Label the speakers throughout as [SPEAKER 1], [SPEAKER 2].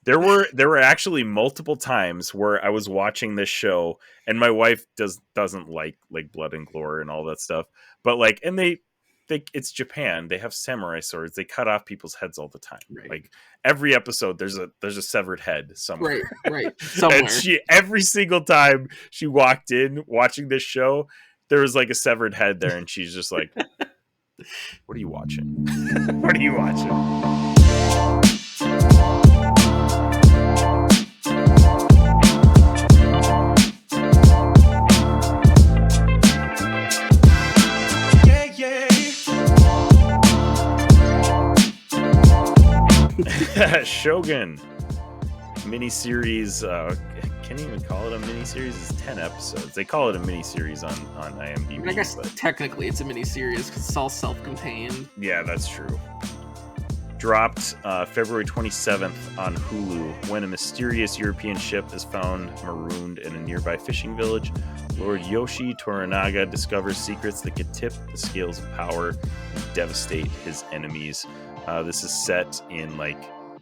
[SPEAKER 1] there were actually multiple times where I was watching this show, and my wife doesn't like blood and gore and all that stuff, but like, and they it's Japan. They have samurai swords. They cut off people's heads all the time.
[SPEAKER 2] Right.
[SPEAKER 1] Like every episode, there's a severed head somewhere.
[SPEAKER 2] Right. Somewhere.
[SPEAKER 1] And every single time she walked in watching this show, there was like a severed head there, and she's just like, "What are you watching? What are you watching?" Shōgun miniseries. Can't even call it a miniseries. It's 10 episodes. They call it a miniseries on IMDb.
[SPEAKER 2] I guess technically it's a miniseries because it's all self-contained.
[SPEAKER 1] Yeah, that's true. Dropped February 27th on Hulu. When a mysterious European ship is found marooned in a nearby fishing village, Lord Yoshi Toranaga discovers secrets that could tip the scales of power and devastate his enemies. This is set in like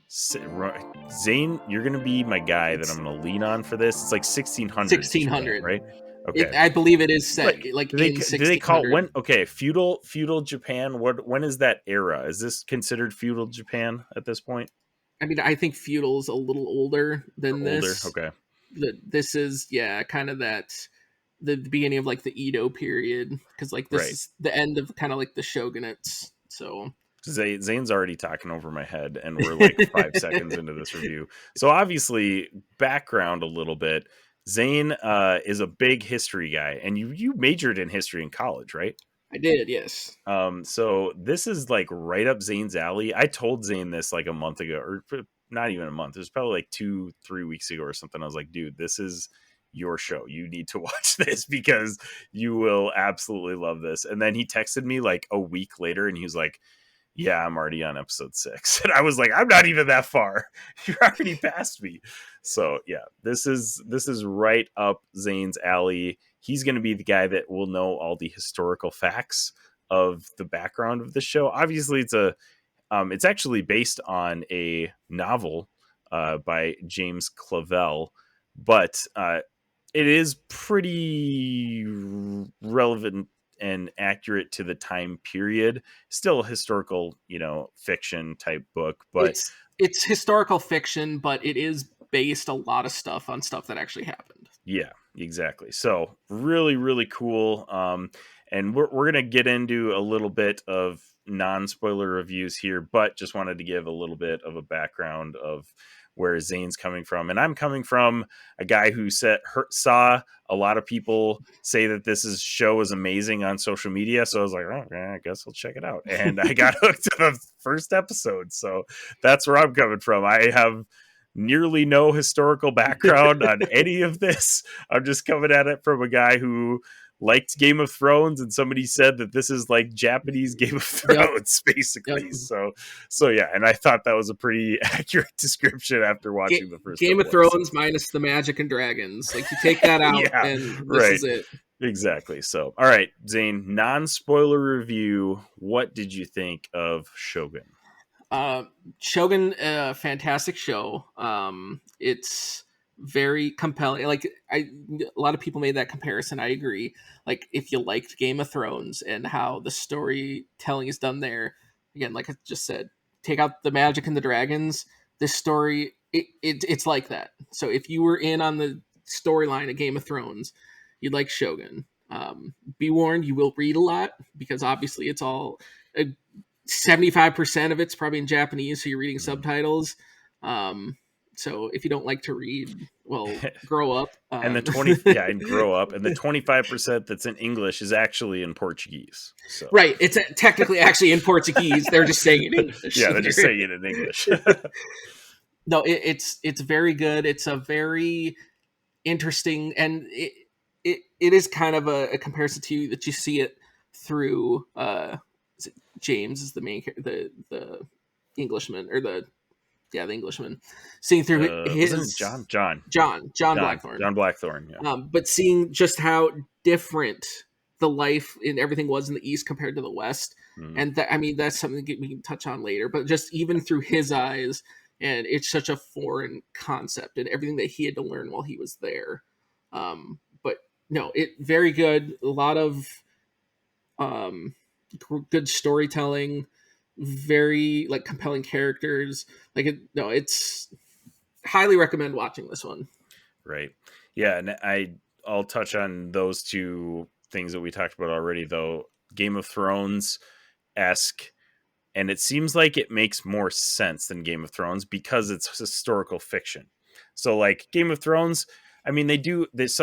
[SPEAKER 1] Zane. You're gonna be my guy that I'm gonna lean on for this. It's like 1600.
[SPEAKER 2] 1600,
[SPEAKER 1] right? Okay,
[SPEAKER 2] I believe it is set like
[SPEAKER 1] do they,
[SPEAKER 2] in 1600.
[SPEAKER 1] do they call it when? Okay, feudal Japan. When is that era? Is this considered feudal Japan at this point?
[SPEAKER 2] I mean, I think feudal is a little older than this.
[SPEAKER 1] Okay.
[SPEAKER 2] This is kind of that the beginning of like the Edo period, because like this is the end of kind of like the shogunates. So
[SPEAKER 1] Zane's already talking over my head, and we're like 5 seconds into this review. So obviously, background a little bit. Zane is a big history guy, and you majored in history in college, right?
[SPEAKER 2] I did, yes.
[SPEAKER 1] So this is like right up Zane's alley. I told Zane this like a month ago, or not even a month. It was probably like 2-3 weeks ago or something. I was like, dude, this is your show. You need to watch this because you will absolutely love this. And then he texted me like a week later, and he was like, yeah, I'm already on episode 6. And I was like, I'm not even that far. You're already past me. So yeah, this is right up Zane's alley. He's going to be the guy that will know all the historical facts of the background of the show. Obviously, it's actually based on a novel by James Clavell, but it is pretty relevant and accurate to the time period. Still a historical, fiction type book, but
[SPEAKER 2] it's historical fiction, but it is based a lot of stuff on stuff that actually happened.
[SPEAKER 1] Yeah, exactly. So really, really cool. And we're going to get into a little bit of non-spoiler reviews here, but just wanted to give a little bit of a background of where Zane's coming from. And I'm coming from a guy who saw a lot of people say that this show is amazing on social media. So I was like, I guess I'll check it out. And I got hooked to the first episode. So that's where I'm coming from. I have nearly no historical background on any of this. I'm just coming at it from a guy who liked Game of Thrones, and somebody said that this is like Japanese Game of Thrones, basically. Yep. So yeah, and I thought that was a pretty accurate description after watching the first
[SPEAKER 2] Game of Thrones minus the magic and dragons. Like you take that out, and this is it.
[SPEAKER 1] Exactly. So, all right, Zane, non-spoiler review. What did you think of Shōgun?
[SPEAKER 2] Shōgun, fantastic show. It's very compelling. Like a lot of people made that comparison. I agree. Like if you liked Game of Thrones and how the storytelling is done there, again, like I just said, take out the magic and the dragons. This story, it's like that. So if you were in on the storyline of Game of Thrones, you'd like Shōgun. Be warned, you will read a lot because obviously it's all 75% of it's probably in Japanese, so you're reading subtitles. So if you don't like to read, well, grow up.
[SPEAKER 1] And the grow up. And the 25% that's in English is actually in Portuguese. So.
[SPEAKER 2] Right. It's technically actually in Portuguese. They're just saying it in English.
[SPEAKER 1] Yeah, they're just saying it in English.
[SPEAKER 2] No, it's very good. It's a very interesting, and it is kind of a comparison to that you see it through. James is the main the Englishman or the Englishman, seeing through his
[SPEAKER 1] John
[SPEAKER 2] Blackthorne.
[SPEAKER 1] John Blackthorne, yeah.
[SPEAKER 2] But seeing just how different the life and everything was in the East compared to the West, and that's something we can touch on later. But just even through his eyes, and it's such a foreign concept and everything that he had to learn while he was there. But no, it very good. A lot of um, good storytelling, very like compelling characters. Like it, no, it's highly recommend watching this one.
[SPEAKER 1] Right. Yeah, and I'll touch on those two things that we talked about already though. Game of Thrones esque, and it seems like it makes more sense than Game of Thrones because it's historical fiction. So like Game of Thrones, I mean they do this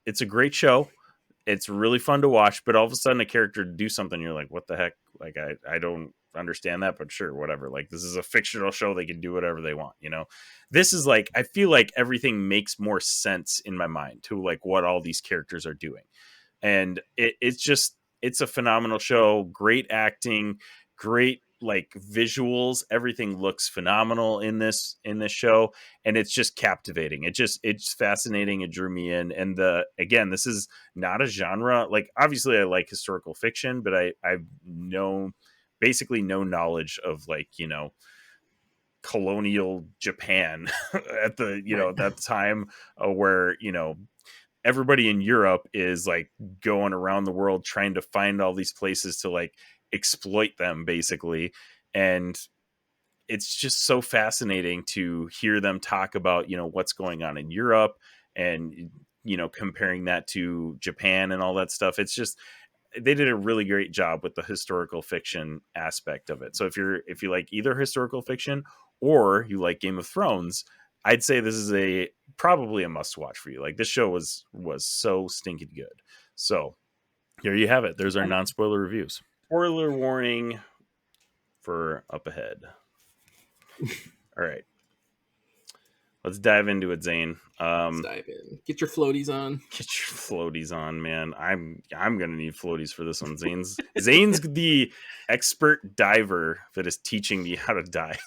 [SPEAKER 1] it's a great show. It's really fun to watch, but all of a sudden a character do something, you're like, what the heck? Like I don't understand that, but sure, whatever. Like this is a fictional show, they can do whatever they want, you know. This is like I feel like everything makes more sense in my mind to like what all these characters are doing. And it's just it's a phenomenal show, great acting, great like visuals, everything looks phenomenal in this show, and it's just captivating. It's fascinating, it drew me in. And the again, this is not a genre, like obviously I like historical fiction, but I know basically no knowledge of like, you know, colonial Japan at the, you
[SPEAKER 2] Right.
[SPEAKER 1] know, that time, where, you know, everybody in Europe is like going around the world trying to find all these places to like exploit them basically. And it's just so fascinating to hear them talk about, you know, what's going on in Europe and, you know, comparing that to Japan and all that stuff. It's just they did a really great job with the historical fiction aspect of it. So if you like either historical fiction or you like Game of Thrones, I'd say this is a probably a must watch for you. Like this show was so stinking good. So here you have it. There's our non spoiler reviews. Spoiler warning for up ahead. All right, let's dive into it, Zane.
[SPEAKER 2] Let's dive in. Get your floaties on.
[SPEAKER 1] Get your floaties on, man. I'm gonna need floaties for this one. Zane's the expert diver that is teaching me how to dive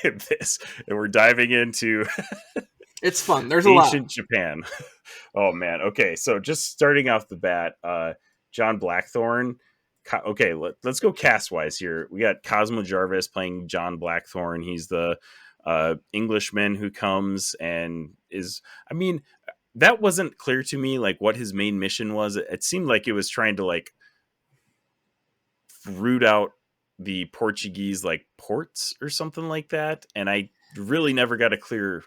[SPEAKER 1] in this, and we're diving into
[SPEAKER 2] It's fun. There's a lot.
[SPEAKER 1] ancient Japan. Oh man. Okay, so just starting off the bat, John Blackthorne. Okay, let's go cast wise here. We got Cosmo Jarvis playing John Blackthorne. He's the Englishman who comes and is. I mean, that wasn't clear to me. Like what his main mission was. It seemed like it was trying to like root out the Portuguese like ports or something like that. And I really never got a clear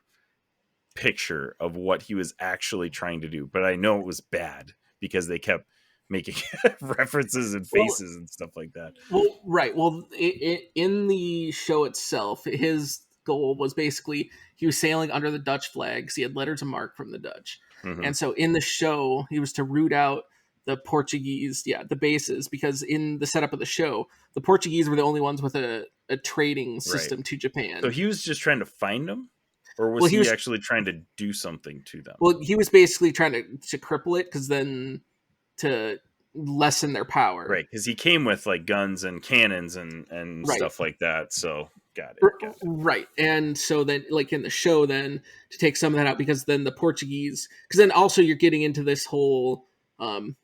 [SPEAKER 1] picture of what he was actually trying to do, but I know it was bad because they kept making references and
[SPEAKER 2] Well,
[SPEAKER 1] faces and stuff like that.
[SPEAKER 2] right. Well, in the show itself, his goal was basically he was sailing under the Dutch flags. He had letters of marque from the Dutch,
[SPEAKER 1] Mm-hmm.
[SPEAKER 2] and so in the show, he was to root out the Portuguese, the bases, because in the setup of the show, the Portuguese were the only ones with a trading
[SPEAKER 1] Right.
[SPEAKER 2] system to
[SPEAKER 1] So
[SPEAKER 2] Japan.
[SPEAKER 1] he was just trying to find them, or was
[SPEAKER 2] Well, he
[SPEAKER 1] he
[SPEAKER 2] was
[SPEAKER 1] actually trying to do something to them?
[SPEAKER 2] well, he was basically trying to cripple it because then to lessen their power.
[SPEAKER 1] Right, because he came with like guns and cannons and
[SPEAKER 2] Right.
[SPEAKER 1] stuff like that. So got it,
[SPEAKER 2] R-
[SPEAKER 1] got it.
[SPEAKER 2] Right. And so then, like in the show, then to take some of that out, because then the Portuguese, because then also you're getting into this whole, and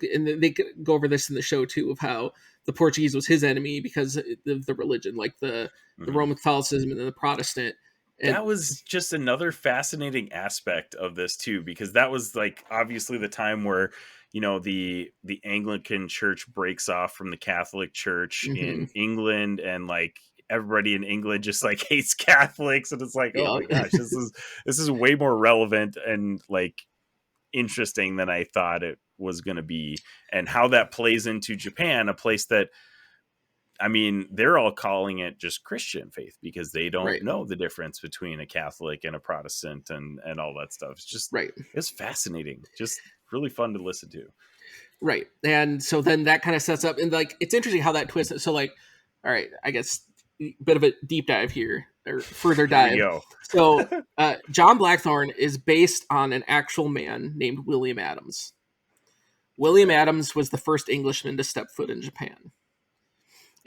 [SPEAKER 2] they go over this in the show too, of how the Portuguese was his enemy because of the religion, like the
[SPEAKER 1] Mm-hmm.
[SPEAKER 2] Roman Catholicism and then the Protestant. And
[SPEAKER 1] That was just another fascinating aspect of this too, because that was like obviously the time where, you know, the Anglican church breaks off from the Catholic church
[SPEAKER 2] mhm,
[SPEAKER 1] in England, and like everybody in England just like hates Catholics, and it's like, oh
[SPEAKER 2] yeah,
[SPEAKER 1] my gosh, this is way more relevant and like interesting than I thought it was going to be, and how that plays into Japan, a place that, I mean, they're all calling it just Christian faith because they don't
[SPEAKER 2] right,
[SPEAKER 1] know the difference between a Catholic and a Protestant and all that stuff. It's just
[SPEAKER 2] right.
[SPEAKER 1] it's fascinating, just really fun to listen to.
[SPEAKER 2] Right. And so then that kind of sets up, and like it's interesting how that twists. So like, all right, I guess bit of a deep dive here or further
[SPEAKER 1] Here we
[SPEAKER 2] dive.
[SPEAKER 1] go.
[SPEAKER 2] So John Blackthorne is based on an actual man named William Adams. William
[SPEAKER 1] Okay.
[SPEAKER 2] Adams was the first Englishman to step foot in Japan.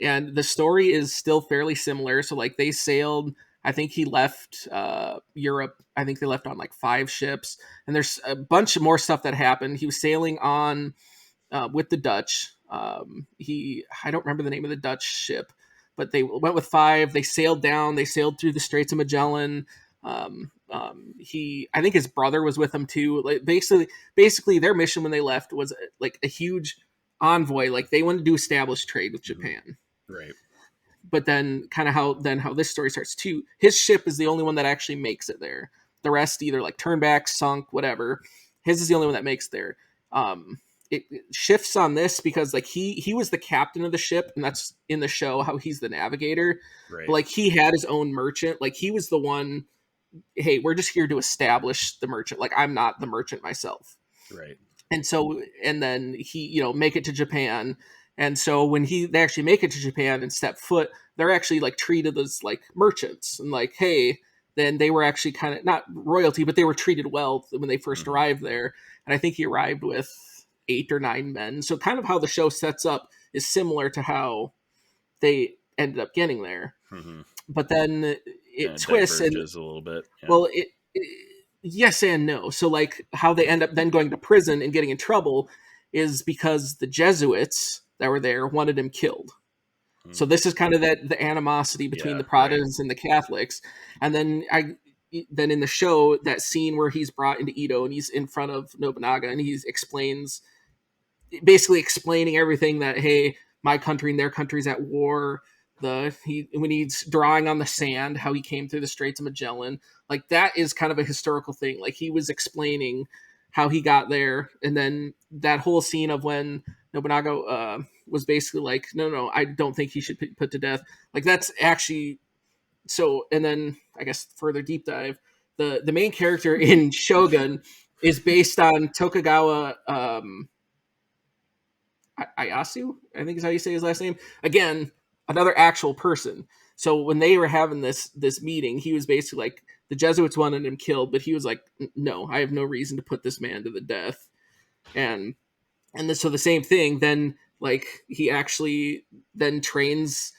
[SPEAKER 2] And the story is still fairly similar. So like they sailed, I think he left Europe. I think they left on like 5 ships, and there's a bunch of more stuff that happened. He was sailing on with the Dutch. I don't remember the name of the Dutch ship, but they went with 5. They sailed down. They sailed through the Straits of Magellan. I think his brother was with them too. Like basically, their mission when they left was like a huge envoy. Like they wanted to establish trade with
[SPEAKER 1] Mhm.
[SPEAKER 2] Japan.
[SPEAKER 1] Right.
[SPEAKER 2] But then kind of how this story starts too. His ship is the only one that actually makes it there. The rest either like turned back, sunk, whatever. His is the only one that makes there. It shifts on this because like he was the captain of the ship, and that's in the show how he's the navigator. But
[SPEAKER 1] Right.
[SPEAKER 2] like he had his own merchant. Like he was the one. Hey, we're just here to establish the merchant. Like I'm not the merchant myself.
[SPEAKER 1] Right.
[SPEAKER 2] And so and then he make it to Japan, and so when they actually make it to Japan and step foot, they're actually like treated as like merchants, and like hey, then they were actually kind of not royalty, but they were treated well when they first
[SPEAKER 1] Mhm.
[SPEAKER 2] arrived there. And I think he arrived with 8 or 9 men, so kind of how the show sets up is similar to how they ended up getting there.
[SPEAKER 1] Mhm.
[SPEAKER 2] But then
[SPEAKER 1] Kind
[SPEAKER 2] it
[SPEAKER 1] of
[SPEAKER 2] twists, and
[SPEAKER 1] diverges a little bit. Yeah.
[SPEAKER 2] well, yes and no. So like how they end up then going to prison and getting in trouble is because the Jesuits that were there wanted him killed. So
[SPEAKER 1] Mm.
[SPEAKER 2] this is kind of the animosity between
[SPEAKER 1] Yeah.
[SPEAKER 2] the
[SPEAKER 1] Right.
[SPEAKER 2] Protestants and the Catholics. And then in the show, that scene where he's brought into Edo and he's in front of Nobunaga and he explains, basically explaining everything, that hey, my country and their country's at war. When he's drawing on the sand how he came through the Straits of Magellan, like that is kind of a historical thing. Like he was explaining how he got there, and then that whole scene of when Nobunaga was basically like, no, I don't think he should be put to death. Like that's actually so. And then I guess further deep dive, the main character in Shogun is based on Tokugawa. Ayasu, I think is how you say his last name. Again, another actual person. So when they were having this meeting, he was basically like the Jesuits wanted him killed, but he was like, no, I have no reason to put this man to the death. And so the same thing. Then like he actually then trains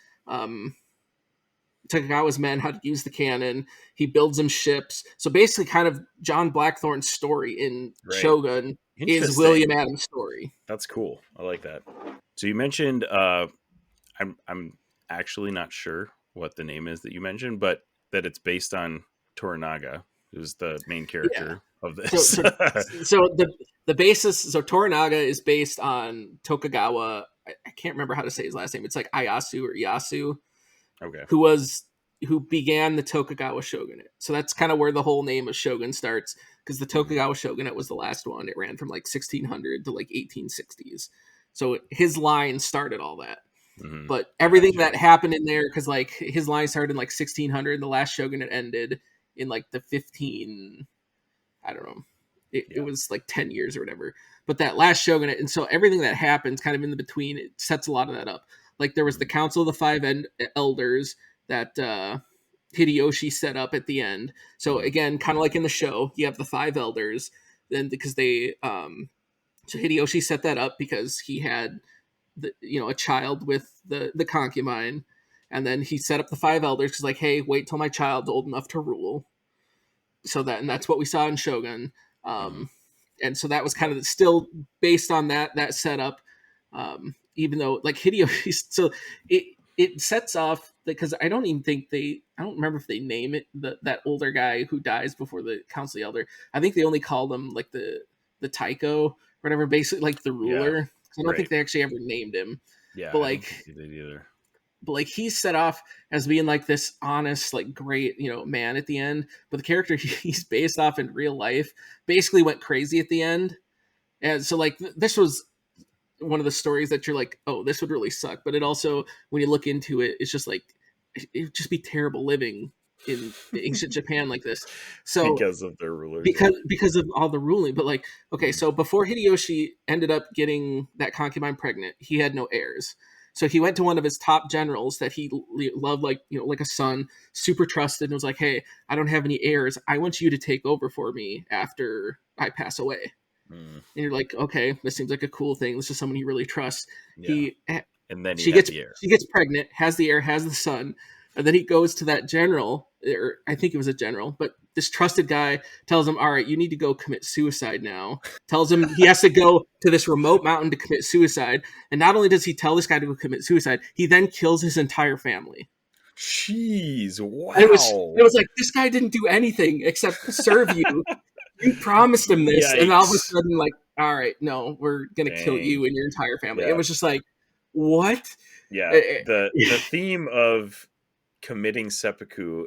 [SPEAKER 2] Tokugawa's men how to use the cannon. He builds them ships. So basically, kind of John Blackthorne's story in
[SPEAKER 1] Right.
[SPEAKER 2] Shogun is William
[SPEAKER 1] Interesting.
[SPEAKER 2] Adams' story.
[SPEAKER 1] That's cool. I like that. So you mentioned I'm actually not sure what the name is that you mentioned, but that it's based on Toranaga, who's the main
[SPEAKER 2] Yeah.
[SPEAKER 1] character of
[SPEAKER 2] So
[SPEAKER 1] this.
[SPEAKER 2] so so the basis, so Toranaga is based on Tokugawa. I can't remember how to say his last name. It's like Ayasu or Yasu,
[SPEAKER 1] Okay.
[SPEAKER 2] who was who began the Tokugawa shogunate. So that's kind of where the whole name of shogun starts, because the
[SPEAKER 1] Mhm.
[SPEAKER 2] Tokugawa shogunate was the last one. It ran from like 1600 to like 1860s. So his line started all that.
[SPEAKER 1] Mhm.
[SPEAKER 2] But everything
[SPEAKER 1] Gotcha.
[SPEAKER 2] that happened in there, because like his line started in like 1600, the last shogunate ended in like the 15, I don't know. It
[SPEAKER 1] Yeah.
[SPEAKER 2] was like 10 years or whatever. But that last shogunate, and so everything that happens kind of in the between, it sets a lot of that up. Like there was the
[SPEAKER 1] Mhm.
[SPEAKER 2] Council of the Five Elders that Hideyoshi set up at the end. So
[SPEAKER 1] Mhm.
[SPEAKER 2] again, kind of like in the show, you have the five elders. Then because so Hideyoshi set that up because he had a child with the concubine, and then he set up the five elders because like, hey, wait till my child's old enough to rule. So that's what we saw in Shogun.
[SPEAKER 1] Mhm.
[SPEAKER 2] Um, and so that was kind
[SPEAKER 1] Yep.
[SPEAKER 2] of still based on that setup. Even though like Hideyoshi, so it sets off because I don't remember if they name it that older guy who dies before the council elder. I think they only called him like the Taiko, whatever, basically like the
[SPEAKER 1] Yeah.
[SPEAKER 2] ruler. I don't think
[SPEAKER 1] Right.
[SPEAKER 2] they actually ever named him,
[SPEAKER 1] Yeah.
[SPEAKER 2] but
[SPEAKER 1] I don't think
[SPEAKER 2] like
[SPEAKER 1] he did either.
[SPEAKER 2] he's set off as being like this honest, like great, man at the end. But the character he's based off in real life basically went crazy at the end. And so like this was one of the stories that you're like, oh, this would really suck. But it also, when you look into it, it's just like it would just be terrible living in ancient Japan like this. So
[SPEAKER 1] Because of their rulers. Yeah.
[SPEAKER 2] because of all the ruling. But like, okay,
[SPEAKER 1] Mhm.
[SPEAKER 2] so before Hideyoshi ended up getting that concubine pregnant, he had no heirs. So he went to one of his top generals that he loved, like like a son, super trusted, and was like, "Hey, I don't have any heirs. I want you to take over for me after I pass away."
[SPEAKER 1] Mm.
[SPEAKER 2] And you're like, "Okay, this seems like a cool thing. This is someone he really trusts."
[SPEAKER 1] Yeah.
[SPEAKER 2] He
[SPEAKER 1] And then he
[SPEAKER 2] she
[SPEAKER 1] had
[SPEAKER 2] gets
[SPEAKER 1] the heir.
[SPEAKER 2] pregnant, has the heir, has the son. And then he goes to that general, or I think it was a general, but this trusted guy tells him, all right, you need to go commit suicide now. Tells him he has to go to this remote mountain to commit suicide. And not only does he tell this guy to go commit suicide, he then kills his entire family.
[SPEAKER 1] Jeez,
[SPEAKER 2] And
[SPEAKER 1] wow.
[SPEAKER 2] it was like, this guy didn't do anything except serve you. You promised him this, and all of a
[SPEAKER 1] Yikes.
[SPEAKER 2] sudden, like, all right, no, we're gonna kill
[SPEAKER 1] Dang.
[SPEAKER 2] you and your entire family. It
[SPEAKER 1] Yeah.
[SPEAKER 2] was just like, what?
[SPEAKER 1] Yeah.
[SPEAKER 2] Eh,
[SPEAKER 1] The theme of committing seppuku
[SPEAKER 2] oh,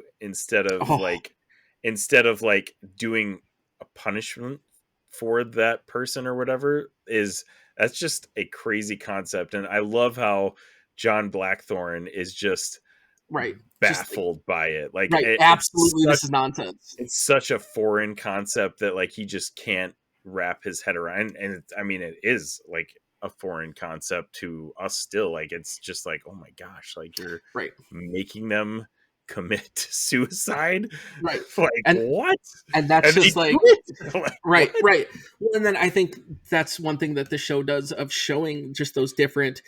[SPEAKER 1] instead of like doing a punishment for that person or whatever is that's just a crazy concept. And I love how John Blackthorne is just
[SPEAKER 2] right. Just like,
[SPEAKER 1] baffled by it. Like
[SPEAKER 2] right. Absolutely, this is nonsense.
[SPEAKER 1] it's such a foreign concept that like he just can't wrap his head around. And I mean, it is like a foreign concept to us still. Like it's just like, oh my gosh, like you're
[SPEAKER 2] Right.
[SPEAKER 1] making them commit suicide.
[SPEAKER 2] Right.
[SPEAKER 1] Like
[SPEAKER 2] And
[SPEAKER 1] what?
[SPEAKER 2] that's
[SPEAKER 1] And they
[SPEAKER 2] just
[SPEAKER 1] do
[SPEAKER 2] like,
[SPEAKER 1] it. Like what?
[SPEAKER 2] right, right. Well, and then I think that's one thing that the show does of showing just those different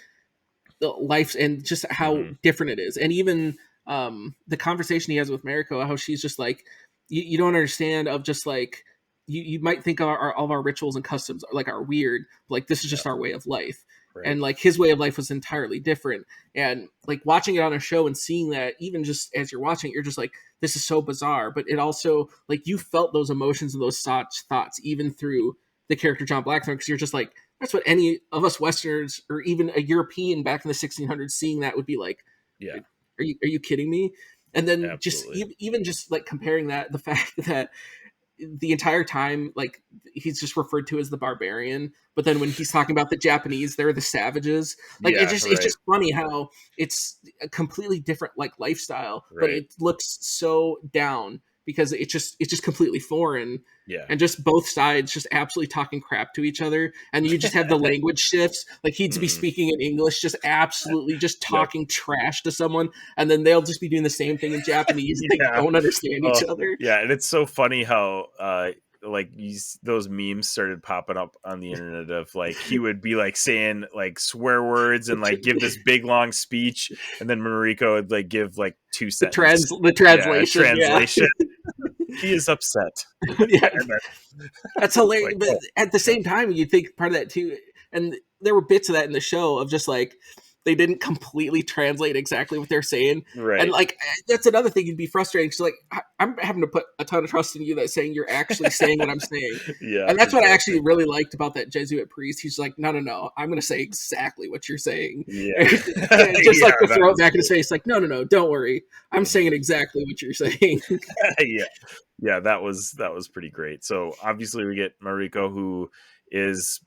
[SPEAKER 2] life and just how
[SPEAKER 1] Hmm.
[SPEAKER 2] different it is. And even the conversation he has with Mariko, how she's just like, you don't understand of just like, you might think all of our rituals and customs are like are weird, like this is
[SPEAKER 1] Yeah.
[SPEAKER 2] just our way of life.
[SPEAKER 1] Right.
[SPEAKER 2] And like his way of life was entirely different. And like watching it on a show and seeing that, even just as you're watching it, you're just like, this is so bizarre. But it also like you felt those emotions and those thoughts even through the character John Blackthorne, because you're just like, that's what any of us Westerners or even a European back in the 1600s seeing that would be like.
[SPEAKER 1] Yeah.
[SPEAKER 2] Are you kidding me? And then just
[SPEAKER 1] Absolutely.
[SPEAKER 2] even just like comparing that, the fact that the entire time, like he's just referred to as the barbarian, but then when he's talking about the Japanese, they're the savages. Like
[SPEAKER 1] Yeah.
[SPEAKER 2] it's
[SPEAKER 1] Right.
[SPEAKER 2] just funny how it's a completely different like lifestyle, but
[SPEAKER 1] Right.
[SPEAKER 2] it looks so down because it's just completely foreign.
[SPEAKER 1] Yeah.
[SPEAKER 2] And just both sides just absolutely talking crap to each other, and you just have the language shifts. Like he'd be
[SPEAKER 1] Hmm.
[SPEAKER 2] speaking in English, just absolutely just
[SPEAKER 1] Yep.
[SPEAKER 2] talking trash to someone, and then they'll just be doing the same thing in Japanese. They
[SPEAKER 1] Yeah.
[SPEAKER 2] don't understand
[SPEAKER 1] Oh,
[SPEAKER 2] each other.
[SPEAKER 1] yeah, and it's so funny how like those memes started popping up on the internet of like he would be like saying like swear words and like give this big long speech, and then Mariko would like give like two sentence,
[SPEAKER 2] The
[SPEAKER 1] yeah,
[SPEAKER 2] translation, yeah.
[SPEAKER 1] translation. He is upset,
[SPEAKER 2] Yeah,
[SPEAKER 1] and then
[SPEAKER 2] that's
[SPEAKER 1] it's
[SPEAKER 2] hilarious.
[SPEAKER 1] like,
[SPEAKER 2] But
[SPEAKER 1] oh,
[SPEAKER 2] at the
[SPEAKER 1] yeah,
[SPEAKER 2] same time, you'd think part of that too, and there were bits of that in the show of just like they didn't completely translate exactly what they're saying, and
[SPEAKER 1] right,
[SPEAKER 2] like that's another thing you'd be frustrated because like I'm having to put a ton of trust in you that saying you're actually saying what I'm saying,
[SPEAKER 1] yeah,
[SPEAKER 2] and that's what I
[SPEAKER 1] exactly,
[SPEAKER 2] actually really liked about that Jesuit priest. He's like, no, no, no, I'm going to say exactly what you're saying,
[SPEAKER 1] yeah,
[SPEAKER 2] and just
[SPEAKER 1] yeah,
[SPEAKER 2] like to
[SPEAKER 1] that
[SPEAKER 2] throw it
[SPEAKER 1] was
[SPEAKER 2] back in his
[SPEAKER 1] cool.
[SPEAKER 2] face, like, no, no, no, don't worry, I'm saying
[SPEAKER 1] Hmm.
[SPEAKER 2] it exactly what you're saying.
[SPEAKER 1] Yeah, yeah, that was pretty great. So obviously we get Mariko, who is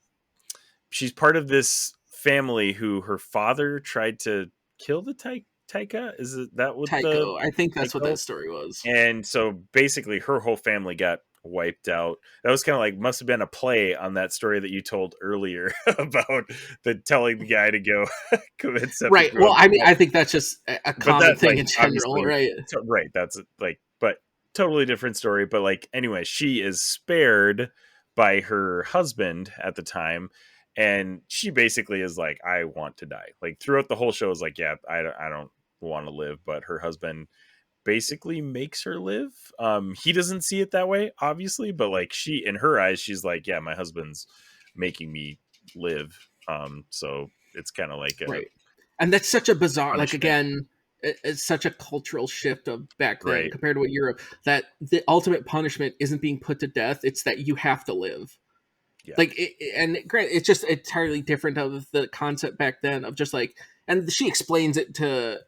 [SPEAKER 1] she's part of this family who her father tried to kill the Taika. Is it that what the
[SPEAKER 2] Tycho, I think that's what
[SPEAKER 1] Taiko?
[SPEAKER 2] that story was.
[SPEAKER 1] And so basically, her whole family got wiped out. That was kind of like must have been a play on that story that you told earlier about the telling the guy to go commit
[SPEAKER 2] Right.
[SPEAKER 1] seppuku
[SPEAKER 2] Well,
[SPEAKER 1] on
[SPEAKER 2] I mean,
[SPEAKER 1] the.
[SPEAKER 2] I think that's just a
[SPEAKER 1] But
[SPEAKER 2] common
[SPEAKER 1] that
[SPEAKER 2] thing
[SPEAKER 1] like
[SPEAKER 2] in general,
[SPEAKER 1] obviously
[SPEAKER 2] right?
[SPEAKER 1] right. That's like but totally different story. But like anyway, she is spared by her husband at the time. And she basically is like, I want to die. Like throughout the whole show is like, yeah, I don't want to live. But her husband basically makes her live. He doesn't see it that way, obviously, but like she, in her eyes, she's like, yeah, my husband's making me live. So it's kind of like a
[SPEAKER 2] Right. And that's such a bizarre, like
[SPEAKER 1] punishment,
[SPEAKER 2] again, it's such a cultural shift of back then
[SPEAKER 1] right?
[SPEAKER 2] compared to what Europe. That the ultimate punishment isn't being put to death; it's that you have to live.
[SPEAKER 1] Yeah,
[SPEAKER 2] Like, and grant it's just entirely different of the concept back then of just like, and she explains it to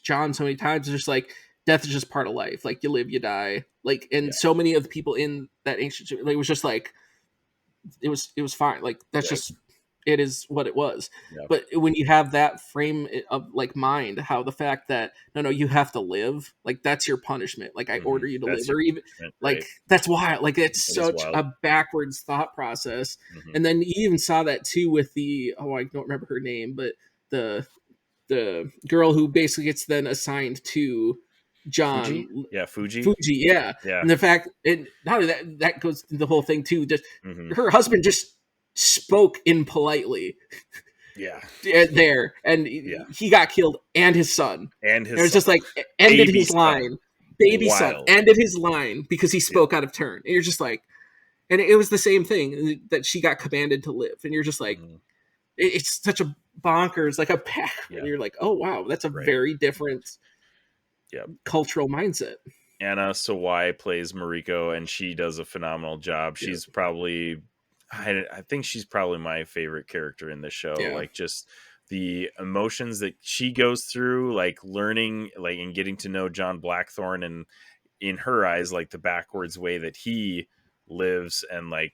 [SPEAKER 2] John so many times. It's just like death is just part of life. Like you live, you die. Like, and
[SPEAKER 1] yeah,
[SPEAKER 2] so many of the people in that ancient, like, it was just like it was fine. Like that's
[SPEAKER 1] right.
[SPEAKER 2] just it is what it was.
[SPEAKER 1] Yeah.
[SPEAKER 2] But when you have that frame of like mind, how the fact that no, you have to live, like that's your punishment. Like I order you to live,
[SPEAKER 1] That's your
[SPEAKER 2] or even
[SPEAKER 1] punishment,
[SPEAKER 2] like
[SPEAKER 1] right?
[SPEAKER 2] that's wild. Like it's
[SPEAKER 1] That is
[SPEAKER 2] such
[SPEAKER 1] wild.
[SPEAKER 2] a backwards thought process.
[SPEAKER 1] Hmm.
[SPEAKER 2] And then you even saw that too with the I don't remember her name, but the the girl who basically gets then assigned to
[SPEAKER 1] Fuji,
[SPEAKER 2] John
[SPEAKER 1] yeah, Fuji,
[SPEAKER 2] Fuji, yeah.
[SPEAKER 1] yeah.
[SPEAKER 2] And the fact, and not only that goes to the whole thing too. Just
[SPEAKER 1] Hmm.
[SPEAKER 2] her husband just spoke impolitely,
[SPEAKER 1] Yeah.
[SPEAKER 2] there, and
[SPEAKER 1] Yeah.
[SPEAKER 2] he got killed, and his son.
[SPEAKER 1] And
[SPEAKER 2] And it
[SPEAKER 1] his
[SPEAKER 2] was just
[SPEAKER 1] son.
[SPEAKER 2] like ended
[SPEAKER 1] Baby
[SPEAKER 2] his
[SPEAKER 1] son.
[SPEAKER 2] line, baby son
[SPEAKER 1] Wild.
[SPEAKER 2] ended his line because he
[SPEAKER 1] Yeah.
[SPEAKER 2] spoke out of turn. And you're just like, and it was the same thing that she got commanded to live, and you're just like,
[SPEAKER 1] Mhm.
[SPEAKER 2] it's such a bonkers, like a pack, and
[SPEAKER 1] Yeah.
[SPEAKER 2] you're like, oh wow, that's a
[SPEAKER 1] Right.
[SPEAKER 2] very different
[SPEAKER 1] Yep.
[SPEAKER 2] cultural mindset.
[SPEAKER 1] Anna Sawai plays Mariko, and she does a phenomenal job.
[SPEAKER 2] Yeah,
[SPEAKER 1] She's probably, I think she's probably my favorite character in the show.
[SPEAKER 2] yeah,
[SPEAKER 1] Like, just the emotions that she goes through, like learning, like, and getting to know John Blackthorne, and in her eyes, like the backwards way that he lives and, like,